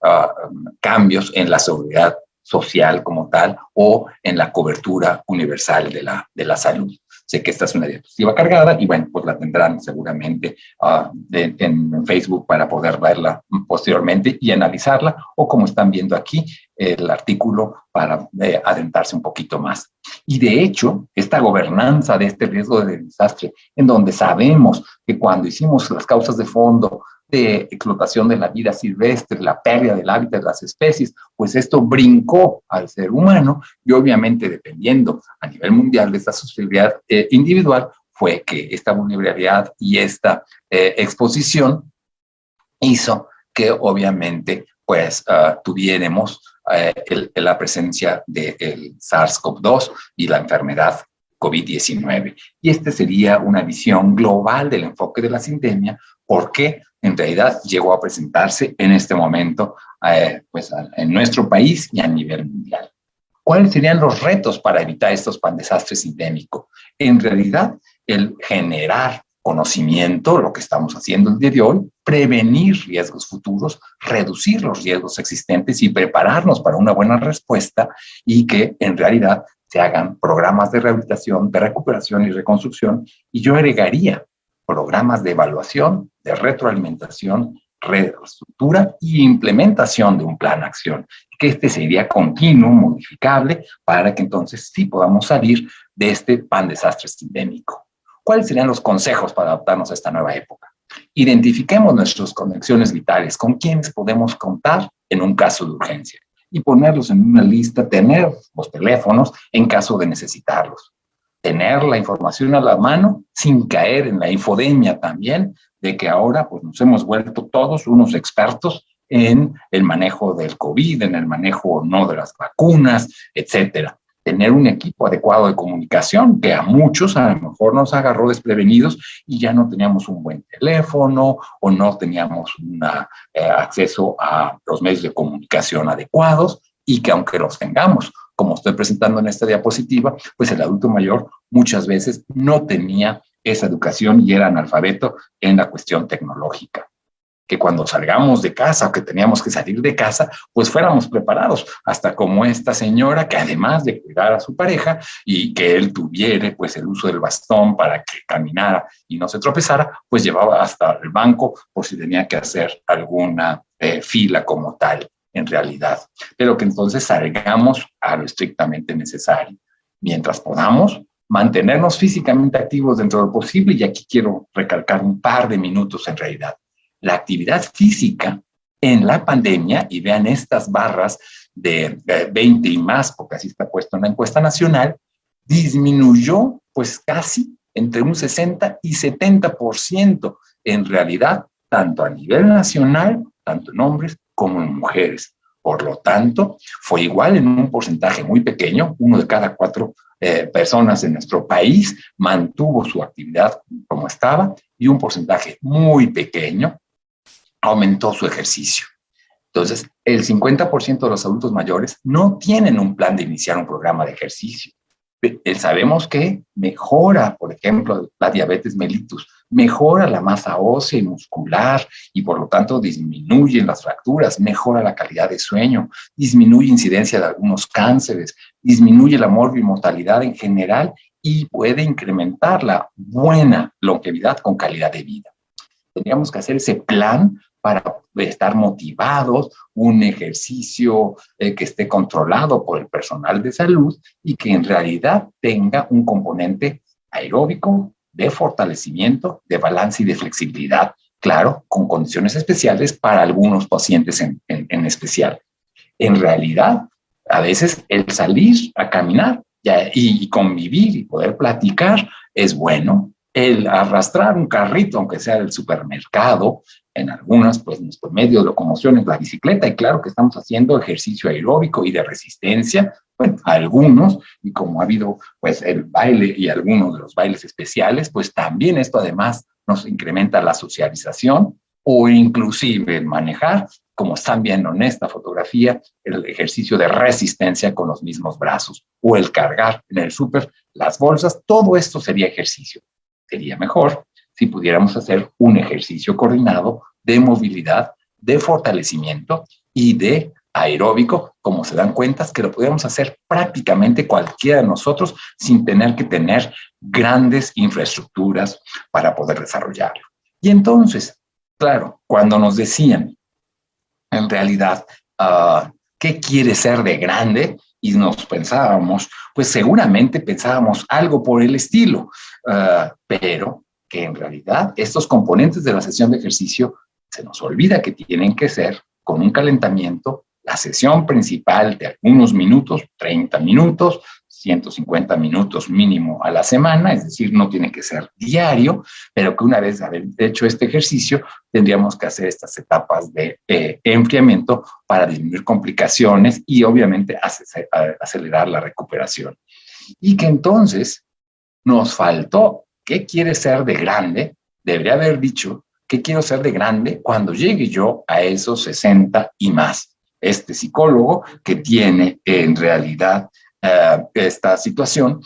cambios en la seguridad social como tal o en la cobertura universal de la salud. Sé que esta es una diapositiva cargada y bueno, pues la tendrán seguramente en Facebook para poder verla posteriormente y analizarla, o como están viendo aquí, el artículo para adentrarse un poquito más. Y de hecho, esta gobernanza de este riesgo de desastre, en donde sabemos que cuando hicimos las causas de fondo de explotación de la vida silvestre, la pérdida del hábitat de las especies, pues esto brincó al ser humano y obviamente dependiendo a nivel mundial de esta sostenibilidad individual, fue que esta vulnerabilidad y esta exposición hizo que obviamente pues tuviéramos la presencia del SARS-CoV-2 y la enfermedad COVID-19. Y esta sería una visión global del enfoque de la sindemia, porque en realidad llegó a presentarse en este momento pues en nuestro país y a nivel mundial. ¿Cuáles serían los retos para evitar estos pandesastres sindémicos? En realidad, el generar conocimiento, lo que estamos haciendo el día de hoy, prevenir riesgos futuros, reducir los riesgos existentes y prepararnos para una buena respuesta, y que en realidad se hagan programas de rehabilitación, de recuperación y reconstrucción, y yo agregaría programas de evaluación, de retroalimentación, reestructura y implementación de un plan de acción, que este sería continuo, modificable, para que entonces sí podamos salir de este pan desastre sindémico. ¿Cuáles serían los consejos para adaptarnos a esta nueva época? Identifiquemos nuestras conexiones vitales, con quienes podemos contar en un caso de urgencia, y ponerlos en una lista, tener los teléfonos en caso de necesitarlos. Tener la información a la mano sin caer en la infodemia también, de que ahora pues, nos hemos vuelto todos unos expertos en el manejo del COVID, en el manejo o no de las vacunas, etcétera. Tener un equipo adecuado de comunicación, que a muchos a lo mejor nos agarró desprevenidos y ya no teníamos un buen teléfono o no teníamos acceso a los medios de comunicación adecuados, y que aunque los tengamos, como estoy presentando en esta diapositiva, pues el adulto mayor muchas veces no tenía esa educación y era analfabeto en la cuestión tecnológica. Que cuando salgamos de casa o que teníamos que salir de casa, pues fuéramos preparados, hasta como esta señora que además de cuidar a su pareja y que él tuviera pues el uso del bastón para que caminara y no se tropezara, pues llevaba hasta el banco por si tenía que hacer alguna fila como tal en realidad. Pero que entonces salgamos a lo estrictamente necesario. Mientras podamos, mantenernos físicamente activos dentro de lo posible, y aquí quiero recalcar un par de minutos en realidad. La actividad física en la pandemia, y vean estas barras de 20 y más, porque así está puesto en la encuesta nacional, disminuyó pues casi entre un 60 y 70% en realidad, tanto a nivel nacional, tanto en hombres como en mujeres. Por lo tanto, fue igual en un porcentaje muy pequeño, 1 de cada 4 personas en nuestro país mantuvo su actividad como estaba, y un porcentaje muy pequeño aumentó su ejercicio. Entonces, el 50% de los adultos mayores no tienen un plan de iniciar un programa de ejercicio. Sabemos que mejora, por ejemplo, la diabetes mellitus, mejora la masa ósea y muscular, y por lo tanto disminuyen las fracturas, mejora la calidad de sueño, disminuye incidencia de algunos cánceres, disminuye la morbimortalidad en general y puede incrementar la buena longevidad con calidad de vida. Tendríamos que hacer ese plan para estar motivados, un ejercicio que esté controlado por el personal de salud y que en realidad tenga un componente aeróbico, de fortalecimiento, de balance y de flexibilidad, claro, con condiciones especiales para algunos pacientes en especial. En realidad, a veces el salir a caminar y convivir y poder platicar es bueno. El arrastrar un carrito, aunque sea del supermercado, en algunas, pues nuestro medio de locomoción es la bicicleta, y claro que estamos haciendo ejercicio aeróbico y de resistencia, bueno, algunos, y como ha habido pues el baile y algunos de los bailes especiales, pues también esto además nos incrementa la socialización, o inclusive el manejar, como están viendo en esta fotografía, el ejercicio de resistencia con los mismos brazos, o el cargar en el súper las bolsas. Todo esto sería ejercicio. Sería mejor si pudiéramos hacer un ejercicio coordinado de movilidad, de fortalecimiento y de aeróbico, como se dan cuenta, que lo podemos hacer prácticamente cualquiera de nosotros sin tener que tener grandes infraestructuras para poder desarrollarlo. Y entonces, claro, cuando nos decían, en realidad, ¿qué quiere ser de grande? Y nos pensábamos, pues seguramente pensábamos algo por el estilo, pero que en realidad estos componentes de la sesión de ejercicio se nos olvida que tienen que ser con un calentamiento, la sesión principal de algunos minutos, 30 minutos, 150 minutos mínimo a la semana, es decir, no tiene que ser diario, pero que una vez de haber hecho este ejercicio, tendríamos que hacer estas etapas de enfriamiento para disminuir complicaciones y obviamente acelerar la recuperación. Y que entonces nos faltó, ¿qué quiere ser de grande? Debería haber dicho, ¿qué quiero ser de grande cuando llegue yo a esos 60 y más? Este psicólogo que tiene en realidad esta situación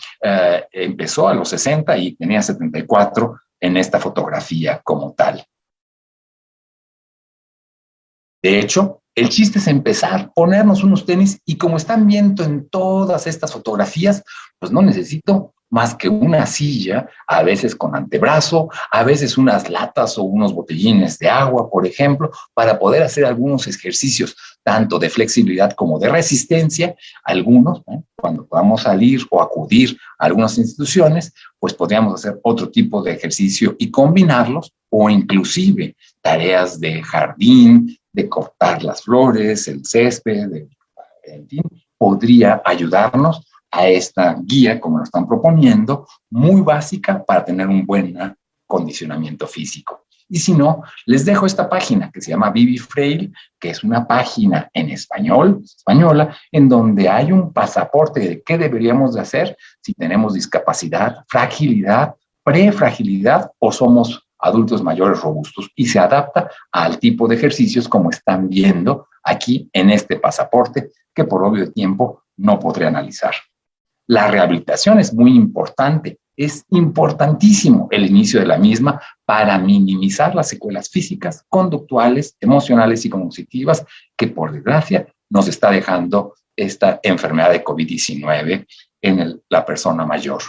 empezó a los 60 y tenía 74 en esta fotografía como tal. De hecho, el chiste es empezar, ponernos unos tenis y como están viendo en todas estas fotografías, pues no necesito más que una silla, a veces con antebrazo, a veces unas latas o unos botellines de agua, por ejemplo, para poder hacer algunos ejercicios, tanto de flexibilidad como de resistencia. Algunos, cuando podamos salir o acudir a algunas instituciones, pues podríamos hacer otro tipo de ejercicio y combinarlos, o inclusive tareas de jardín, de cortar las flores, el césped, en fin, podría ayudarnos a esta guía, como lo están proponiendo, muy básica para tener un buen condicionamiento físico. Y si no, les dejo esta página que se llama Vivi Frail, que es una página en español, española, en donde hay un pasaporte de qué deberíamos de hacer si tenemos discapacidad, fragilidad, prefragilidad o somos adultos mayores robustos, y se adapta al tipo de ejercicios como están viendo aquí en este pasaporte, que por obvio tiempo no podré analizar. La rehabilitación es muy importante, es importantísimo el inicio de la misma para minimizar las secuelas físicas, conductuales, emocionales y cognitivas que por desgracia nos está dejando esta enfermedad de COVID-19 en la persona mayor.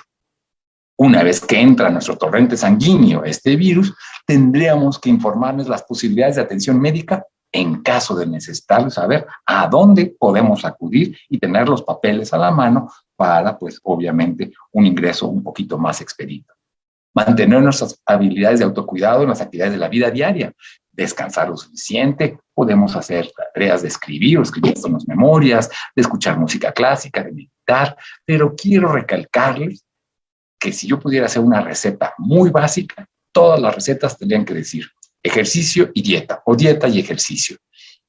Una vez que entra en nuestro torrente sanguíneo este virus, tendríamos que informarnos las posibilidades de atención médica en caso de necesitarlo, saber a dónde podemos acudir y tener los papeles a la mano para, pues, obviamente, un ingreso un poquito más expedito. Mantener nuestras habilidades de autocuidado en las actividades de la vida diaria, descansar lo suficiente, podemos hacer tareas de escribir o escribirnos memorias, de escuchar música clásica, de meditar, pero quiero recalcarles que si yo pudiera hacer una receta muy básica, todas las recetas tendrían que decir ejercicio y dieta, o dieta y ejercicio.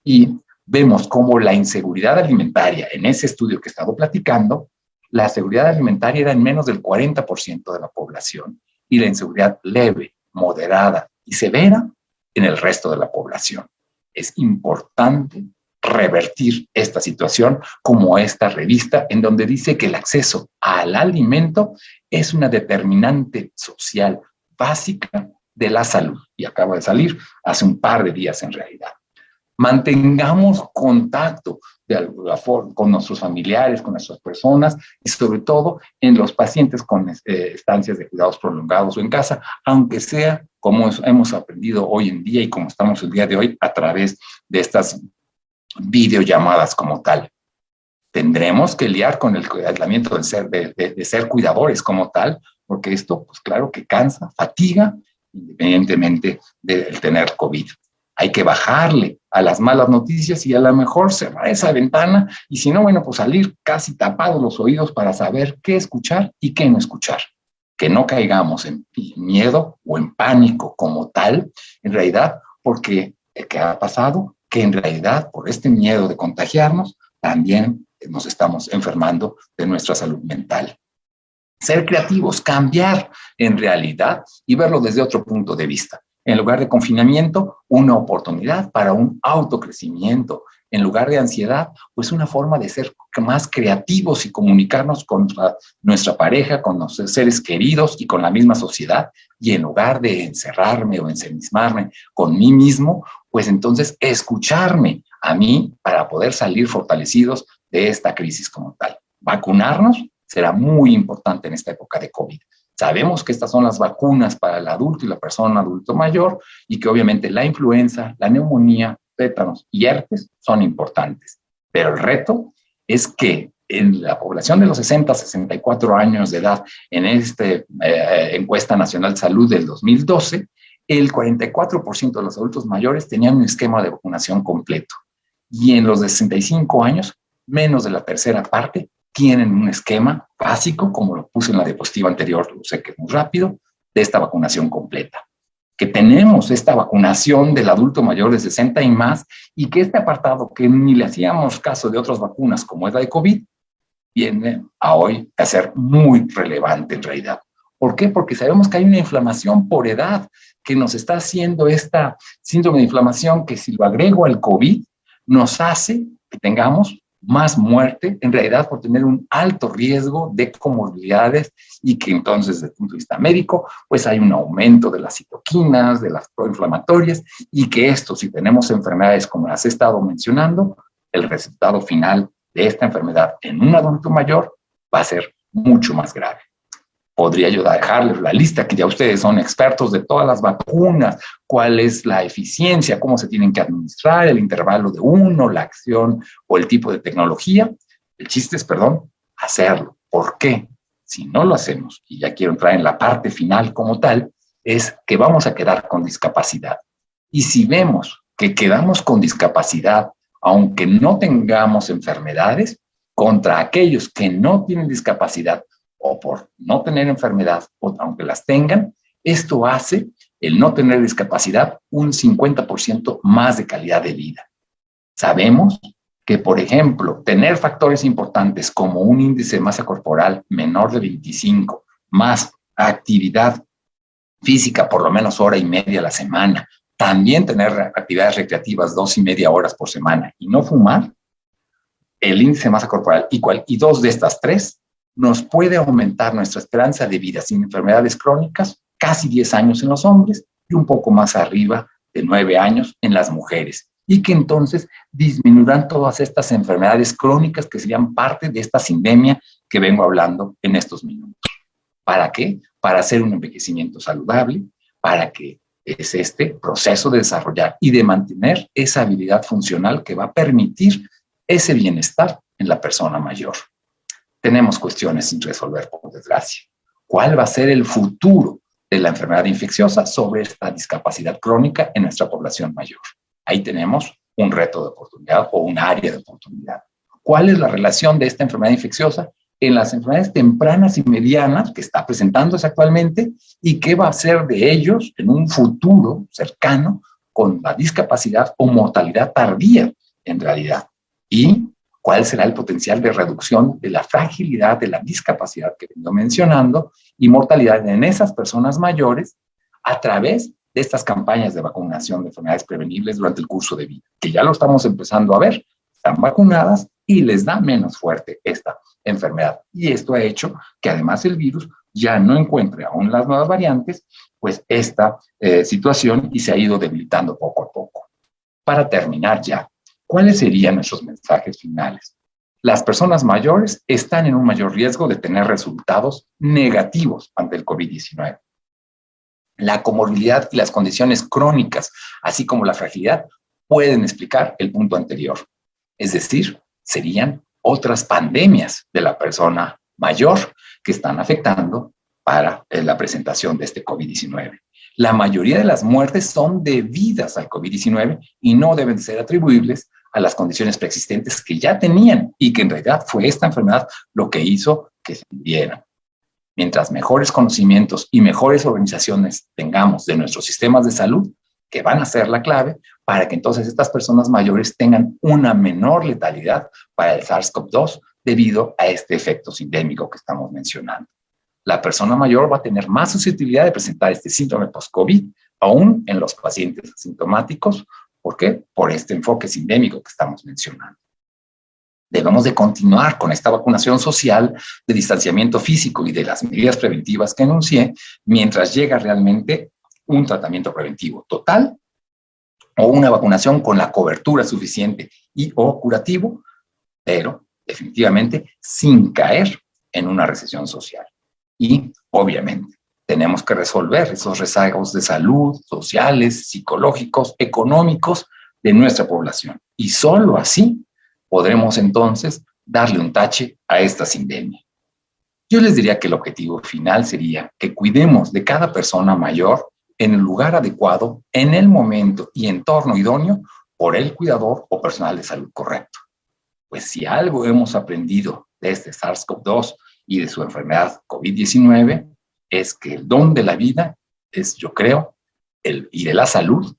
Y vemos cómo la inseguridad alimentaria, en ese estudio que he estado platicando, la seguridad alimentaria era en menos del 40% de la población y la inseguridad leve, moderada y severa en el resto de la población. Es importante revertir esta situación como esta revista en donde dice que el acceso al alimento es una determinante social básica de la salud y acaba de salir hace un par de días en realidad. Mantengamos contacto de alguna forma con nuestros familiares, con nuestras personas y sobre todo en los pacientes con estancias de cuidados prolongados o en casa, aunque sea como hemos aprendido hoy en día y como estamos el día de hoy a través de estas videollamadas como tal. Tendremos que lidiar con el aislamiento de ser cuidadores como tal, porque esto, pues claro que cansa, fatiga, independientemente del tener COVID. Hay que bajarle a las malas noticias y a lo mejor cerrar esa ventana y si no, bueno, pues salir casi tapados los oídos para saber qué escuchar y qué no escuchar. Que no caigamos en miedo o en pánico como tal, en realidad, porque ¿qué ha pasado? Que en realidad, por este miedo de contagiarnos, también nos estamos enfermando de nuestra salud mental. Ser creativos, cambiar en realidad y verlo desde otro punto de vista. En lugar de confinamiento, una oportunidad para un autocrecimiento. En lugar de ansiedad, pues una forma de ser más creativos y comunicarnos con nuestra pareja, con nuestros seres queridos y con la misma sociedad. Y en lugar de encerrarme o ensimismarme con mí mismo, pues entonces escucharme a mí para poder salir fortalecidos de esta crisis como tal. Vacunarnos será muy importante en esta época de COVID. Sabemos que estas son las vacunas para el adulto y la persona adulto mayor y que obviamente la influenza, la neumonía, tétanos y herpes son importantes. Pero el reto es que en la población de los 60 a 64 años de edad, en esta encuesta nacional de salud del 2012, el 44% de los adultos mayores tenían un esquema de vacunación completo. Y en los de 65 años, menos de la tercera parte tienen un esquema básico, como lo puse en la diapositiva anterior, lo sé que es muy rápido, de esta vacunación completa. Que tenemos esta vacunación del adulto mayor de 60 y más, y que este apartado, que ni le hacíamos caso de otras vacunas, como es la de COVID, viene a hoy a ser muy relevante en realidad. ¿Por qué? Porque sabemos que hay una inflamación por edad que nos está haciendo esta síndrome de inflamación que, si lo agrego al COVID, nos hace que tengamos más muerte, en realidad por tener un alto riesgo de comorbilidades, y que entonces, desde el punto de vista médico, pues hay un aumento de las citoquinas, de las proinflamatorias, y que esto, si tenemos enfermedades como las he estado mencionando, el resultado final de esta enfermedad en un adulto mayor va a ser mucho más grave. Podría yo dejarles la lista, que ya ustedes son expertos de todas las vacunas, cuál es la eficiencia, cómo se tienen que administrar, el intervalo de uno, la acción o el tipo de tecnología. El chiste es, hacerlo. ¿Por qué? Si no lo hacemos, y ya quiero entrar en la parte final como tal, es que vamos a quedar con discapacidad. Y si vemos que quedamos con discapacidad, aunque no tengamos enfermedades, contra aquellos que no tienen discapacidad, o por no tener enfermedad, o aunque las tengan, esto hace el no tener discapacidad un 50% más de calidad de vida. Sabemos que, por ejemplo, tener factores importantes como un índice de masa corporal menor de 25, más actividad física por lo menos hora y media a la semana, también tener actividades recreativas 2.5 horas por semana y no fumar, el índice de masa corporal y 2 de estas 3 nos puede aumentar nuestra esperanza de vida sin enfermedades crónicas casi 10 años en los hombres y un poco más arriba de 9 años en las mujeres. Y que entonces disminuirán todas estas enfermedades crónicas que serían parte de esta sindemia que vengo hablando en estos minutos. ¿Para qué? Para hacer un envejecimiento saludable, para que es este proceso de desarrollar y de mantener esa habilidad funcional que va a permitir ese bienestar en la persona mayor. Tenemos cuestiones sin resolver, por desgracia. ¿Cuál va a ser el futuro de la enfermedad infecciosa sobre esta discapacidad crónica en nuestra población mayor? Ahí tenemos un reto de oportunidad o un área de oportunidad. ¿Cuál es la relación de esta enfermedad infecciosa en las enfermedades tempranas y medianas que está presentándose actualmente, y qué va a ser de ellos en un futuro cercano con la discapacidad o mortalidad tardía en realidad? ¿Y cuál será el potencial de reducción de la fragilidad de la discapacidad que vengo mencionando y mortalidad en esas personas mayores a través de estas campañas de vacunación de enfermedades prevenibles durante el curso de vida? Que ya lo estamos empezando a ver, están vacunadas y les da menos fuerte esta enfermedad. Y esto ha hecho que además el virus ya no encuentre aún las nuevas variantes, pues esta situación, y se ha ido debilitando poco a poco. Para terminar ya, ¿cuáles serían nuestros mensajes finales? Las personas mayores están en un mayor riesgo de tener resultados negativos ante el COVID-19. La comorbilidad y las condiciones crónicas, así como la fragilidad, pueden explicar el punto anterior. Es decir, serían otras pandemias de la persona mayor que están afectando para la presentación de este COVID-19. La mayoría de las muertes son debidas al COVID-19 y no deben ser atribuibles a las condiciones preexistentes que ya tenían, y que en realidad fue esta enfermedad lo que hizo que se murieran. Mientras mejores conocimientos y mejores organizaciones tengamos de nuestros sistemas de salud, que van a ser la clave para que entonces estas personas mayores tengan una menor letalidad para el SARS-CoV-2 debido a este efecto sindémico que estamos mencionando. La persona mayor va a tener más susceptibilidad de presentar este síndrome post-COVID, aún en los pacientes asintomáticos. ¿Por qué? Por este enfoque sindémico que estamos mencionando. Debemos de continuar con esta vacunación social de distanciamiento físico y de las medidas preventivas que enuncié, mientras llega realmente un tratamiento preventivo total o una vacunación con la cobertura suficiente y o curativo, pero definitivamente sin caer en una recesión social. Y obviamente tenemos que resolver esos rezagos de salud, sociales, psicológicos, económicos de nuestra población. Y solo así podremos entonces darle un tache a esta sindemia. Yo les diría que el objetivo final sería que cuidemos de cada persona mayor en el lugar adecuado, en el momento y entorno idóneo por el cuidador o personal de salud correcto. Pues si algo hemos aprendido de este SARS-CoV-2 y de su enfermedad COVID-19 es que el don de la vida es, yo creo, y de la salud,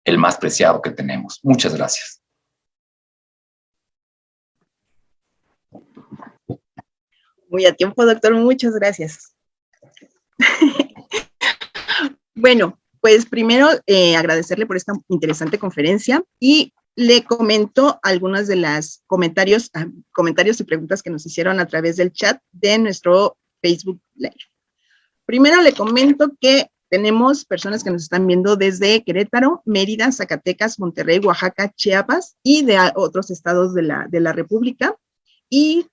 el más preciado que tenemos. Muchas gracias. Muy a tiempo, doctor. Muchas gracias. Bueno, pues primero agradecerle por esta interesante conferencia y le comento algunos de los comentarios y preguntas que nos hicieron a través del chat de nuestro Facebook Live. Primero le comento que tenemos personas que nos están viendo desde Querétaro, Mérida, Zacatecas, Monterrey, Oaxaca, Chiapas y de otros estados de la República. Y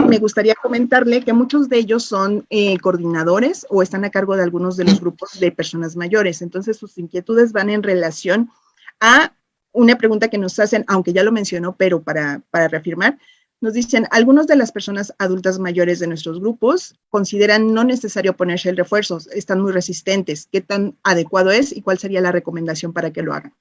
me gustaría comentarle que muchos de ellos son coordinadores o están a cargo de algunos de los grupos de personas mayores. Entonces, sus inquietudes van en relación a una pregunta que nos hacen, aunque ya lo mencionó, pero para reafirmar, nos dicen, algunos de las personas adultas mayores de nuestros grupos consideran no necesario ponerse el refuerzo, están muy resistentes. ¿Qué tan adecuado es y cuál sería la recomendación para que lo hagan?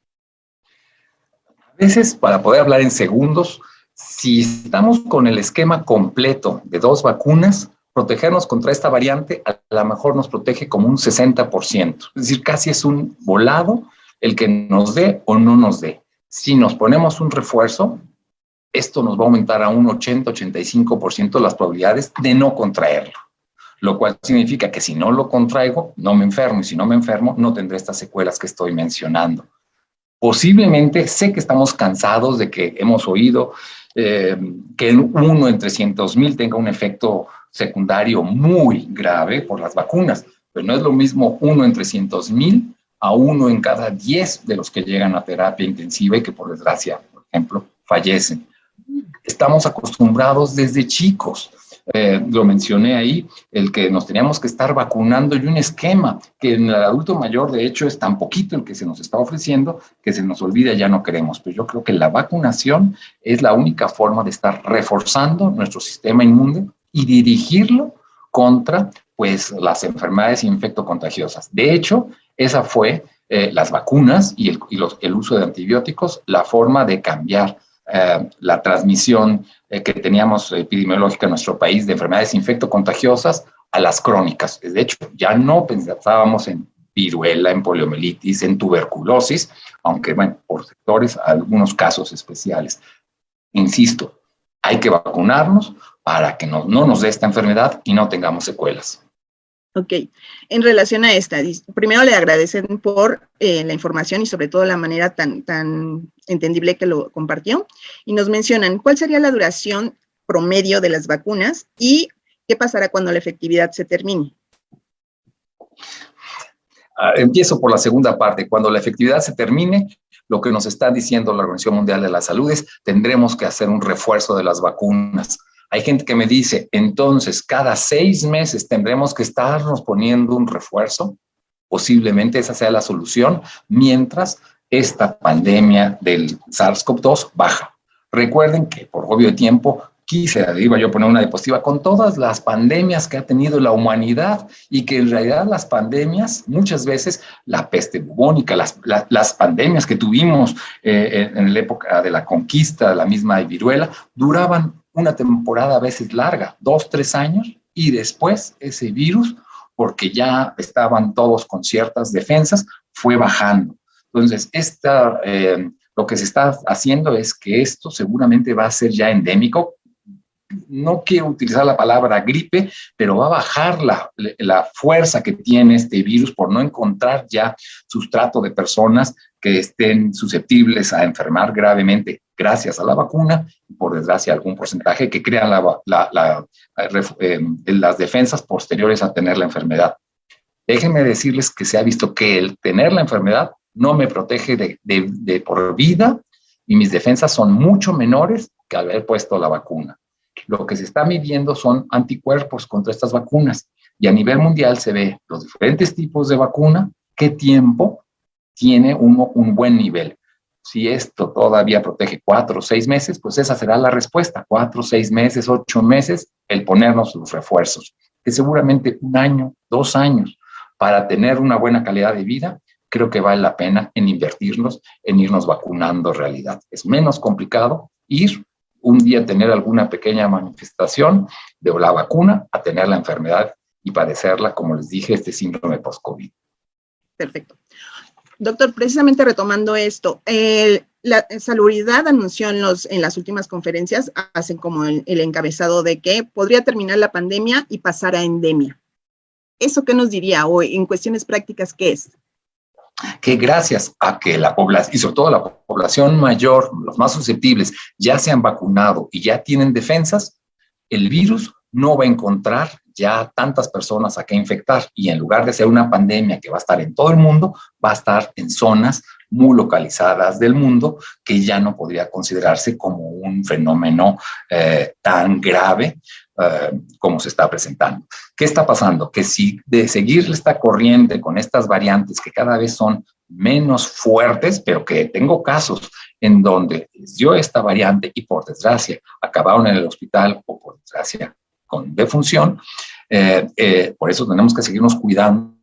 A veces, para poder hablar en segundos, si estamos con el esquema completo de 2 vacunas, protegernos contra esta variante a lo mejor nos protege como un 60%. Es decir, casi es un volado el que nos dé o no nos dé. Si nos ponemos un refuerzo, esto nos va a aumentar a un 80-85% las probabilidades de no contraerlo. Lo cual significa que si no lo contraigo, no me enfermo. Y si no me enfermo, no tendré estas secuelas que estoy mencionando. Posiblemente, sé que estamos cansados de que hemos oído que 1 en 300,000 tenga un efecto secundario muy grave por las vacunas, pero no es lo mismo 1 en 300,000 a 1 en cada 10 de los que llegan a terapia intensiva y que por desgracia, por ejemplo, fallecen. Estamos acostumbrados desde chicos. Lo mencioné ahí, el que nos teníamos que estar vacunando y un esquema que en el adulto mayor, de hecho, es tan poquito el que se nos está ofreciendo que se nos olvida, ya no queremos. Pero yo creo que la vacunación es la única forma de estar reforzando nuestro sistema inmune y dirigirlo contra, pues, las enfermedades infectocontagiosas. De hecho, esa fue las vacunas y el uso de antibióticos, la forma de cambiar la transmisión que teníamos epidemiológica en nuestro país de enfermedades infectocontagiosas a las crónicas. De hecho, ya no pensábamos en viruela, en poliomielitis, en tuberculosis, aunque, bueno, por sectores, algunos casos especiales. Insisto, hay que vacunarnos para que no nos dé esta enfermedad y no tengamos secuelas. Ok, en relación a esta, primero le agradecen por la información y sobre todo la manera tan entendible que lo compartió, y nos mencionan cuál sería la duración promedio de las vacunas y qué pasará cuando la efectividad se termine. Empiezo por la segunda parte. Cuando la efectividad se termine, lo que nos está diciendo la Organización Mundial de la Salud es tendremos que hacer un refuerzo de las vacunas. Hay gente que me dice, entonces, cada 6 meses tendremos que estarnos poniendo un refuerzo. Posiblemente esa sea la solución mientras esta pandemia del SARS-CoV-2 baja. Recuerden que por obvio tiempo iba yo a poner una diapositiva con todas las pandemias que ha tenido la humanidad y que en realidad las pandemias, muchas veces la peste bubónica, las pandemias que tuvimos en la época de la conquista, la misma viruela, duraban una temporada a veces larga, 2, 3 años, y después ese virus, porque ya estaban todos con ciertas defensas, fue bajando. Entonces, lo que se está haciendo es que esto seguramente va a ser ya endémico. No quiero utilizar la palabra gripe, pero va a bajar la fuerza que tiene este virus por no encontrar ya sustrato de personas que estén susceptibles a enfermar gravemente gracias a la vacuna y por desgracia algún porcentaje que crean las defensas posteriores a tener la enfermedad. Déjenme decirles que se ha visto que el tener la enfermedad no me protege de por vida y mis defensas son mucho menores que al haber puesto la vacuna. Lo que se está midiendo son anticuerpos contra estas vacunas y a nivel mundial se ve los diferentes tipos de vacuna, qué tiempo tiene uno un buen nivel. Si esto todavía protege 4 o 6 meses, pues esa será la respuesta, 4, 6 meses, 8 meses, el ponernos los refuerzos, que seguramente 1 año, 2 años, para tener una buena calidad de vida, creo que vale la pena en invertirnos, en irnos vacunando en realidad. Es menos complicado ir un día tener alguna pequeña manifestación de la vacuna a tener la enfermedad y padecerla, como les dije, este síndrome post-COVID. Perfecto. Doctor, precisamente retomando esto, la Salubridad anunció en las últimas conferencias, hacen como el encabezado de que podría terminar la pandemia y pasar a endemia. ¿Eso qué nos diría? O en cuestiones prácticas, ¿qué es? Que gracias a que la población, y sobre todo la población mayor, los más susceptibles, ya se han vacunado y ya tienen defensas, el virus no va a encontrar ya tantas personas a que infectar, y en lugar de ser una pandemia que va a estar en todo el mundo, va a estar en zonas muy localizadas del mundo que ya no podría considerarse como un fenómeno tan grave como se está presentando. ¿Qué está pasando? Que si de seguir esta corriente con estas variantes que cada vez son menos fuertes, pero que tengo casos en donde dio esta variante y por desgracia acabaron en el hospital o por desgracia con defunción, por eso tenemos que seguirnos cuidando,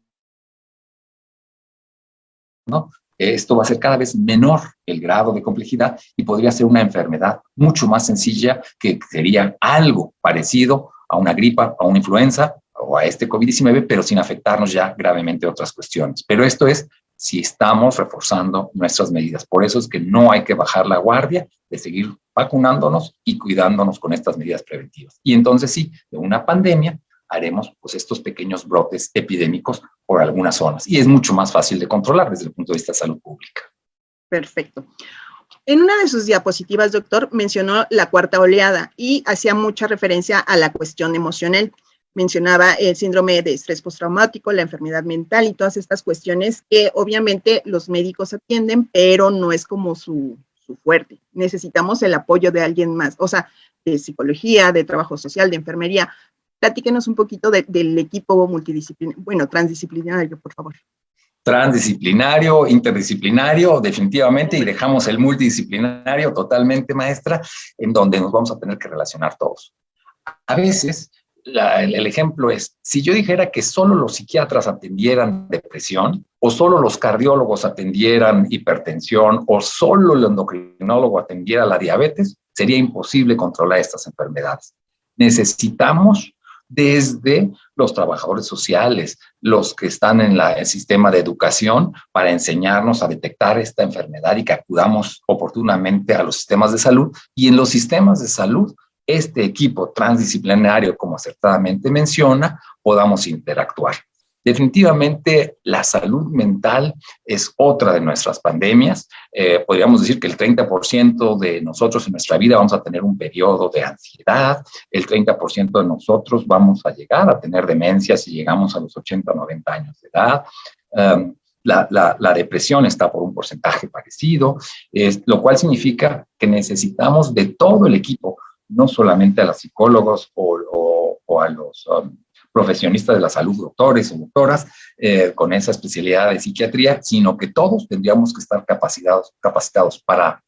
¿no? Esto va a ser cada vez menor el grado de complejidad y podría ser una enfermedad mucho más sencilla, que sería algo parecido a una gripa, a una influenza o a este COVID-19, pero sin afectarnos ya gravemente otras cuestiones. Pero esto es si estamos reforzando nuestras medidas. Por eso es que no hay que bajar la guardia de seguir vacunándonos y cuidándonos con estas medidas preventivas. Y entonces sí, de una pandemia haremos pues estos pequeños brotes epidémicos por algunas zonas. Y es mucho más fácil de controlar desde el punto de vista de salud pública. Perfecto. En una de sus diapositivas, doctor, mencionó la cuarta oleada y hacía mucha referencia a la cuestión emocional. Mencionaba el síndrome de estrés postraumático, la enfermedad mental y todas estas cuestiones que obviamente los médicos atienden, pero no es como su fuerte. Necesitamos el apoyo de alguien más, o sea, de psicología, de trabajo social, de enfermería. Platíquenos un poquito del equipo multidisciplinario, bueno, transdisciplinario, por favor. Transdisciplinario, interdisciplinario, definitivamente, y dejamos el multidisciplinario totalmente, maestra, en donde nos vamos a tener que relacionar todos. A veces, el ejemplo es, si yo dijera que solo los psiquiatras atendieran depresión, o solo los cardiólogos atendieran hipertensión, o solo el endocrinólogo atendiera la diabetes, sería imposible controlar estas enfermedades. Necesitamos desde los trabajadores sociales, los que están en el sistema de educación, para enseñarnos a detectar esta enfermedad y que acudamos oportunamente a los sistemas de salud. Y en los sistemas de salud, este equipo transdisciplinario, como acertadamente menciona, podamos interactuar. Definitivamente, la salud mental es otra de nuestras pandemias. Podríamos decir que el 30% de nosotros en nuestra vida vamos a tener un periodo de ansiedad, el 30% de nosotros vamos a llegar a tener demencia si llegamos a los 80 o 90 años de edad. La depresión está por un porcentaje parecido, lo cual significa que necesitamos de todo el equipo, no solamente a los psicólogos o a los profesionistas de la salud, doctores o doctoras, con esa especialidad de psiquiatría, sino que todos tendríamos que estar capacitados para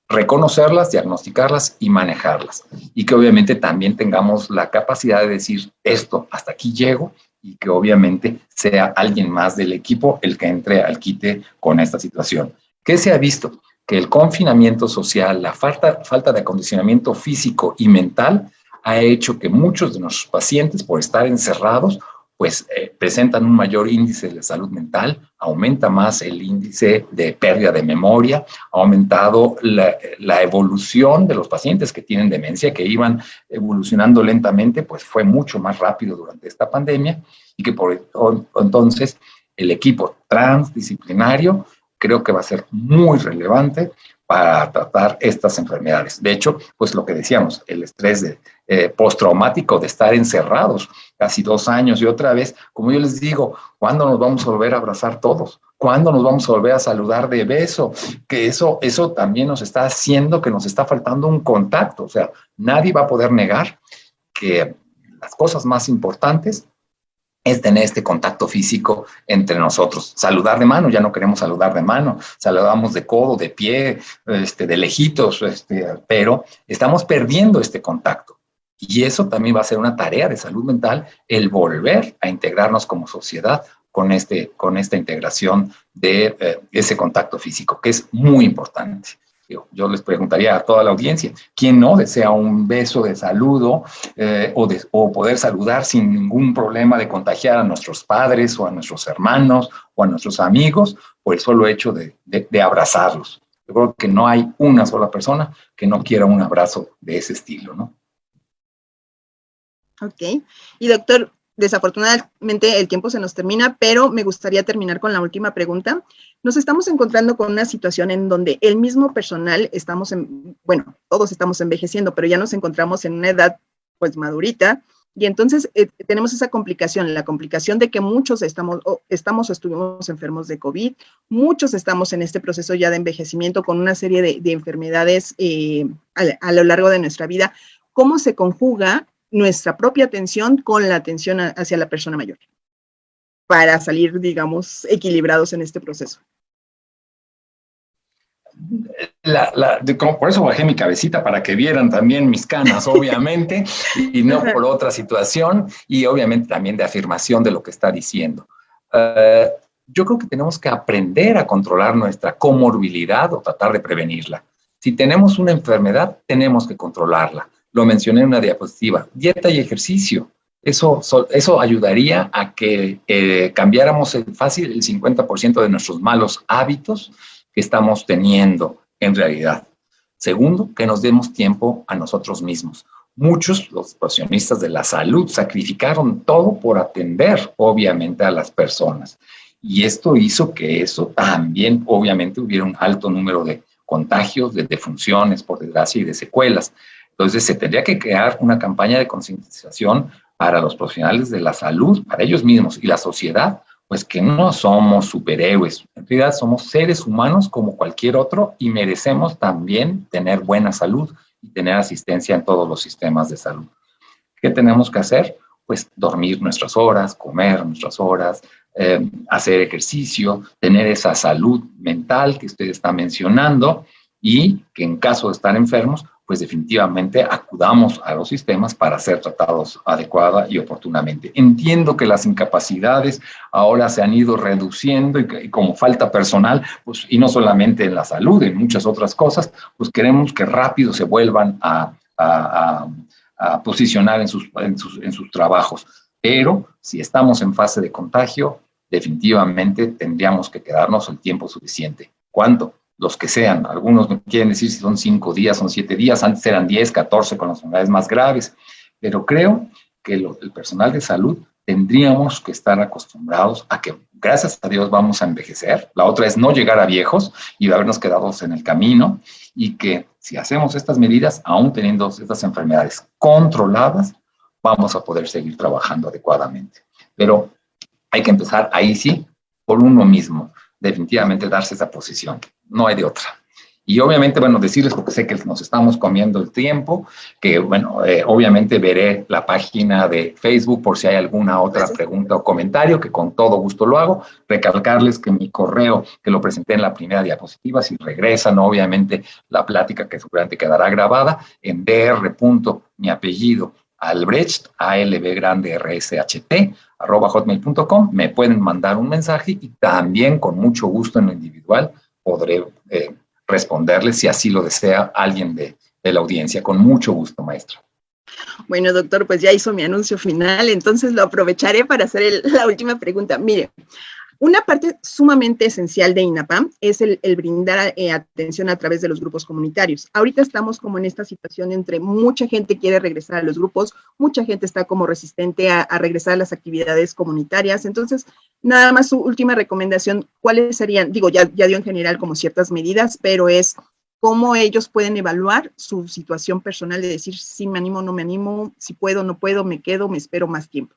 reconocerlas, diagnosticarlas y manejarlas. Y que obviamente también tengamos la capacidad de decir, esto, hasta aquí llego, y que obviamente sea alguien más del equipo el que entre al quite con esta situación. ¿Qué se ha visto? Que el confinamiento social, la falta de acondicionamiento físico y mental ha hecho que muchos de nuestros pacientes, por estar encerrados, pues presentan un mayor índice de salud mental, aumenta más el índice de pérdida de memoria, ha aumentado la evolución de los pacientes que tienen demencia, que iban evolucionando lentamente, pues fue mucho más rápido durante esta pandemia, y que entonces el equipo transdisciplinario creo que va a ser muy relevante para tratar estas enfermedades. De hecho, pues lo que decíamos, el estrés postraumático de estar encerrados casi 2 años y otra vez, como yo les digo, ¿cuándo nos vamos a volver a abrazar todos? ¿Cuándo nos vamos a volver a saludar de beso? Que eso también nos está haciendo que nos está faltando un contacto. O sea, nadie va a poder negar que las cosas más importantes es tener este contacto físico entre nosotros. Saludar de mano, ya no queremos saludar de mano, saludamos de codo, de pie, de lejitos, pero estamos perdiendo este contacto. Y eso también va a ser una tarea de salud mental, el volver a integrarnos como sociedad con esta integración de ese contacto físico, que es muy importante. Yo les preguntaría a toda la audiencia, ¿quién no desea un beso de saludo o poder saludar sin ningún problema de contagiar a nuestros padres o a nuestros hermanos o a nuestros amigos por el solo hecho de abrazarlos? Yo creo que no hay una sola persona que no quiera un abrazo de ese estilo, ¿no? Ok. Y doctor, desafortunadamente el tiempo se nos termina, pero me gustaría terminar con la última pregunta. Nos estamos encontrando con una situación en donde el mismo personal todos estamos envejeciendo, pero ya nos encontramos en una edad pues madurita, y entonces tenemos esa complicación, la complicación de que muchos estamos o estuvimos enfermos de COVID, muchos estamos en este proceso ya de envejecimiento con una serie de enfermedades a lo largo de nuestra vida. ¿Cómo se conjuga nuestra propia atención con la atención hacia la persona mayor para salir, digamos, equilibrados en este proceso? Por eso bajé mi cabecita para que vieran también mis canas, obviamente, y no por otra situación, y obviamente también de afirmación de lo que está diciendo. Yo creo que tenemos que aprender a controlar nuestra comorbilidad o tratar de prevenirla. Si tenemos una enfermedad, tenemos que controlarla. Lo mencioné en una diapositiva, dieta y ejercicio. Eso ayudaría a que cambiáramos fácil el 50% de nuestros malos hábitos que estamos teniendo en realidad. Segundo, que nos demos tiempo a nosotros mismos. Muchos, los profesionistas de la salud, sacrificaron todo por atender, obviamente, a las personas. Y esto hizo que eso también, obviamente, hubiera un alto número de contagios, de defunciones, por desgracia, y de secuelas. Entonces, se tendría que crear una campaña de concientización para los profesionales de la salud, para ellos mismos y la sociedad, pues que no somos superhéroes. En realidad somos seres humanos como cualquier otro y merecemos también tener buena salud y tener asistencia en todos los sistemas de salud. ¿Qué tenemos que hacer? Pues dormir nuestras horas, comer nuestras horas, hacer ejercicio, tener esa salud mental que usted está mencionando y que en caso de estar enfermos, pues definitivamente acudamos a los sistemas para ser tratados adecuada y oportunamente. Entiendo que las incapacidades ahora se han ido reduciendo y como falta personal, pues, y no solamente en la salud, en muchas otras cosas, pues queremos que rápido se vuelvan a posicionar en sus trabajos. Pero si estamos en fase de contagio, definitivamente tendríamos que quedarnos el tiempo suficiente. ¿Cuánto? Los que sean. Algunos me quieren decir si son 5 días, son 7 días, antes eran 10, 14 con las enfermedades más graves, pero creo que el personal de salud tendríamos que estar acostumbrados a que, gracias a Dios, vamos a envejecer. La otra es no llegar a viejos y habernos quedado en el camino, y que si hacemos estas medidas, aún teniendo estas enfermedades controladas, vamos a poder seguir trabajando adecuadamente. Pero hay que empezar ahí sí, por uno mismo, definitivamente darse esa posición. No hay de otra. Y obviamente, bueno, decirles, porque sé que nos estamos comiendo el tiempo, que bueno, obviamente veré la página de Facebook por si hay alguna otra pregunta o comentario, que con todo gusto lo hago. Recalcarles que mi correo, que lo presenté en la primera diapositiva, si regresan, obviamente, la plática que seguramente quedará grabada en mi apellido, Albrecht, ALB_RSHT, @hotmail.com, me pueden mandar un mensaje y también con mucho gusto en lo individual podré responderles si así lo desea alguien de la audiencia. Con mucho gusto, maestra. Bueno, doctor, pues ya hizo mi anuncio final, entonces lo aprovecharé para hacer la última pregunta. Mire, una parte sumamente esencial de INAPAM es el brindar atención a través de los grupos comunitarios. Ahorita estamos como en esta situación entre mucha gente quiere regresar a los grupos, mucha gente está como resistente a regresar a las actividades comunitarias. Entonces, nada más su última recomendación, ¿cuáles serían? Digo, ya dio en general como ciertas medidas, pero es cómo ellos pueden evaluar su situación personal de decir si me animo o no me animo, si puedo, no puedo, me quedo, me espero más tiempo.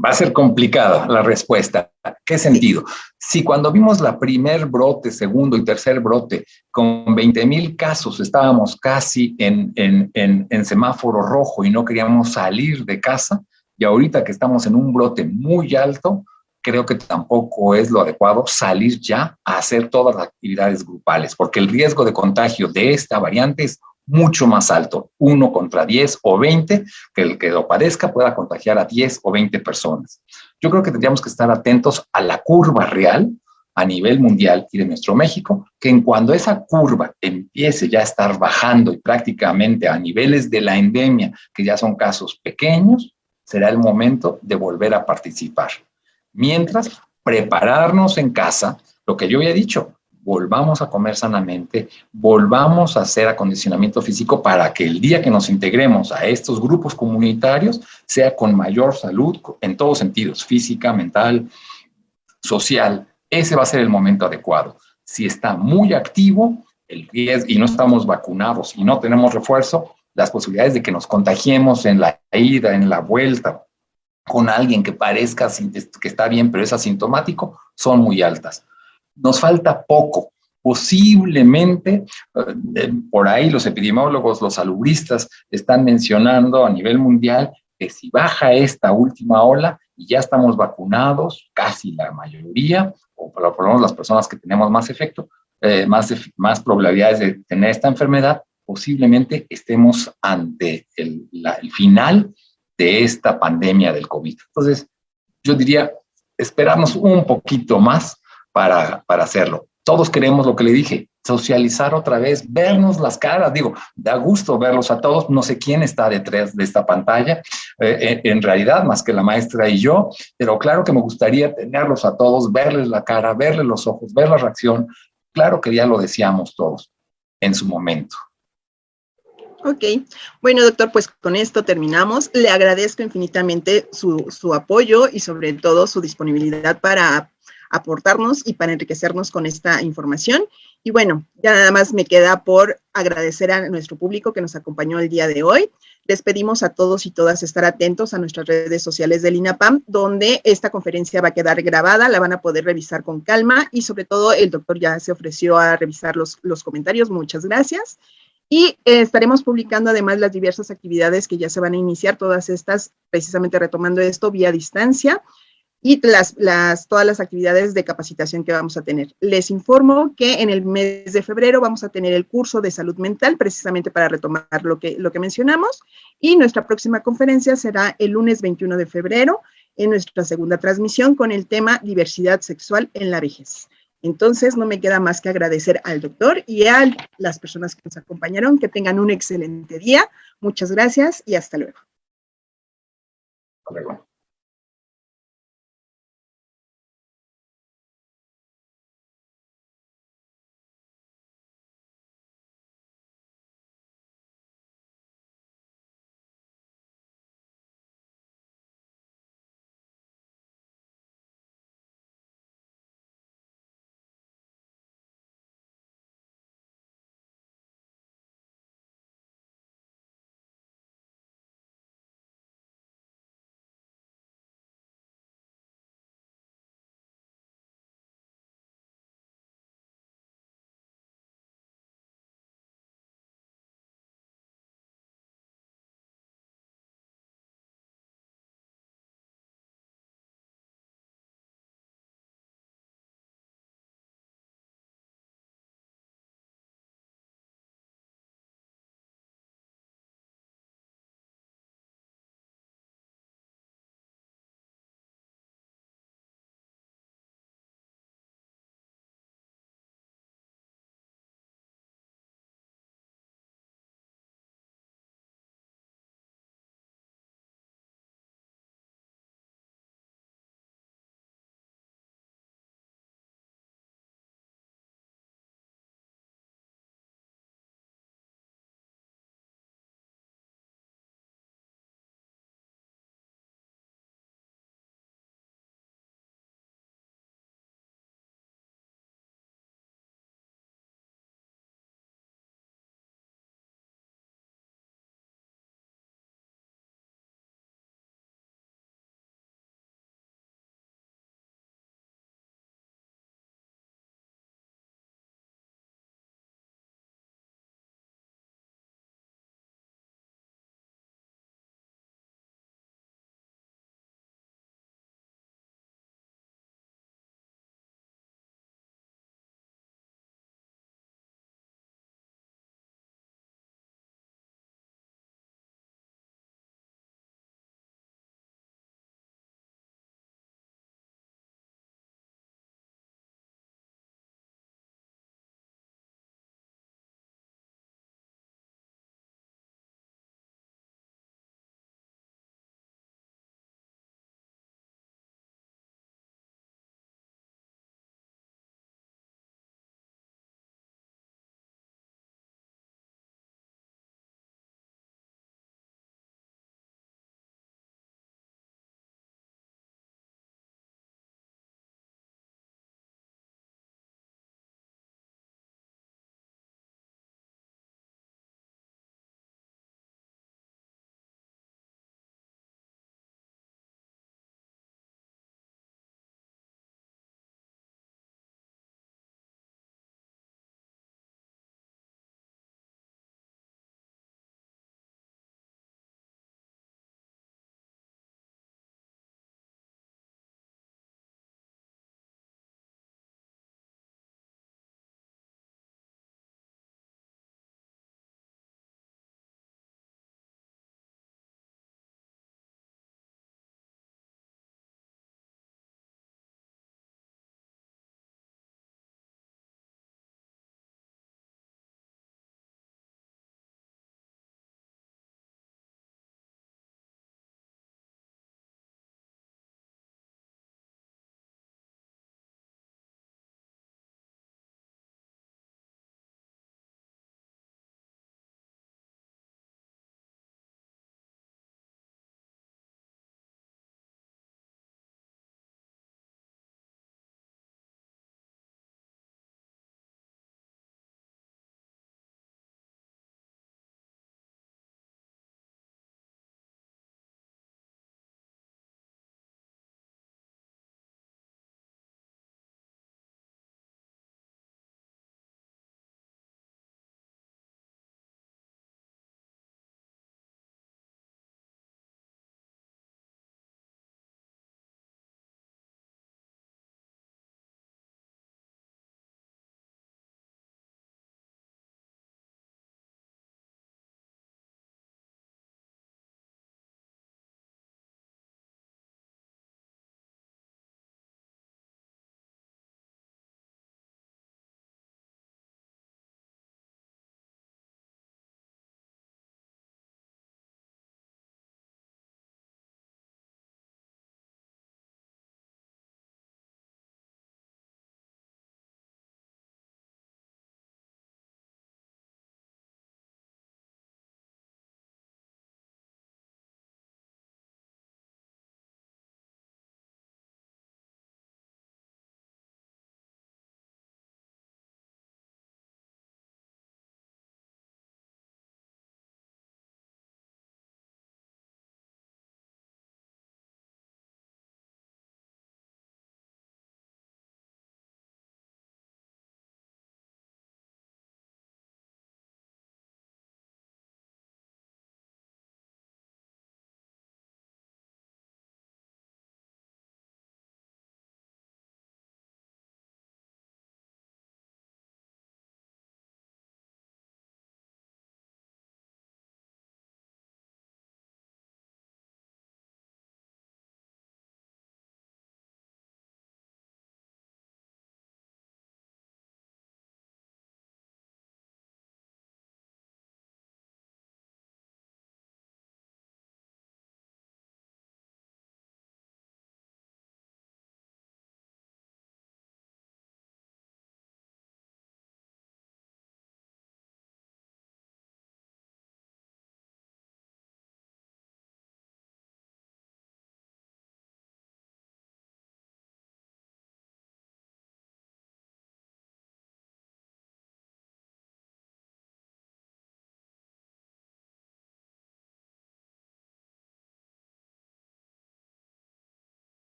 Va a ser complicada la respuesta. ¿Qué sentido? Si cuando vimos la primer brote, segundo y tercer brote, con 20,000 casos, estábamos casi en semáforo rojo y no queríamos salir de casa, y ahorita que estamos en un brote muy alto, creo que tampoco es lo adecuado salir ya a hacer todas las actividades grupales, porque el riesgo de contagio de esta variante es mucho más alto, 1 contra 10 o 20, que el que lo padezca pueda contagiar a 10 o 20 personas. Yo creo que tendríamos que estar atentos a la curva real, a nivel mundial y de nuestro México, que en cuando esa curva empiece ya a estar bajando y prácticamente a niveles de la endemia, que ya son casos pequeños, será el momento de volver a participar. Mientras, prepararnos en casa, lo que yo ya he dicho, volvamos a comer sanamente, volvamos a hacer acondicionamiento físico para que el día que nos integremos a estos grupos comunitarios sea con mayor salud en todos sentidos, física, mental, social. Ese va a ser el momento adecuado. Si está muy activo el riesgo y no estamos vacunados y no tenemos refuerzo, las posibilidades de que nos contagiemos en la ida, en la vuelta, con alguien que parezca que está bien, pero es asintomático, son muy altas. Nos falta poco. Posiblemente, por ahí los epidemiólogos, los salubristas están mencionando a nivel mundial que si baja esta última ola y ya estamos vacunados, casi la mayoría, o por lo menos las personas que tenemos más efecto, más probabilidades de tener esta enfermedad, posiblemente estemos ante el final de esta pandemia del COVID. Entonces, yo diría, esperamos un poquito más para hacerlo. Todos queremos lo que le dije, socializar otra vez, vernos las caras. Digo, da gusto verlos a todos. No sé quién está detrás de esta pantalla, en realidad, más que la maestra y yo, pero claro que me gustaría tenerlos a todos, verles la cara, verles los ojos, ver la reacción. Claro que ya lo decíamos todos en su momento. Ok, bueno doctor, pues con esto terminamos. Le agradezco infinitamente su apoyo y sobre todo su disponibilidad para aportarnos y para enriquecernos con esta información. Y bueno, ya nada más me queda por agradecer a nuestro público que nos acompañó el día de hoy. Les pedimos a todos y todas estar atentos a nuestras redes sociales del INAPAM, donde esta conferencia va a quedar grabada, la van a poder revisar con calma y sobre todo el doctor ya se ofreció a revisar los comentarios. Muchas gracias. Y estaremos publicando además las diversas actividades que ya se van a iniciar, todas estas, precisamente retomando esto, vía distancia, y todas las actividades de capacitación que vamos a tener. Les informo que en el mes de febrero vamos a tener el curso de salud mental, precisamente para retomar lo que mencionamos, y nuestra próxima conferencia será el lunes 21 de febrero, en nuestra segunda transmisión, con el tema diversidad sexual en la vejez. Entonces, no me queda más que agradecer al doctor y a las personas que nos acompañaron. Que tengan un excelente día. Muchas gracias y hasta luego. Hasta luego.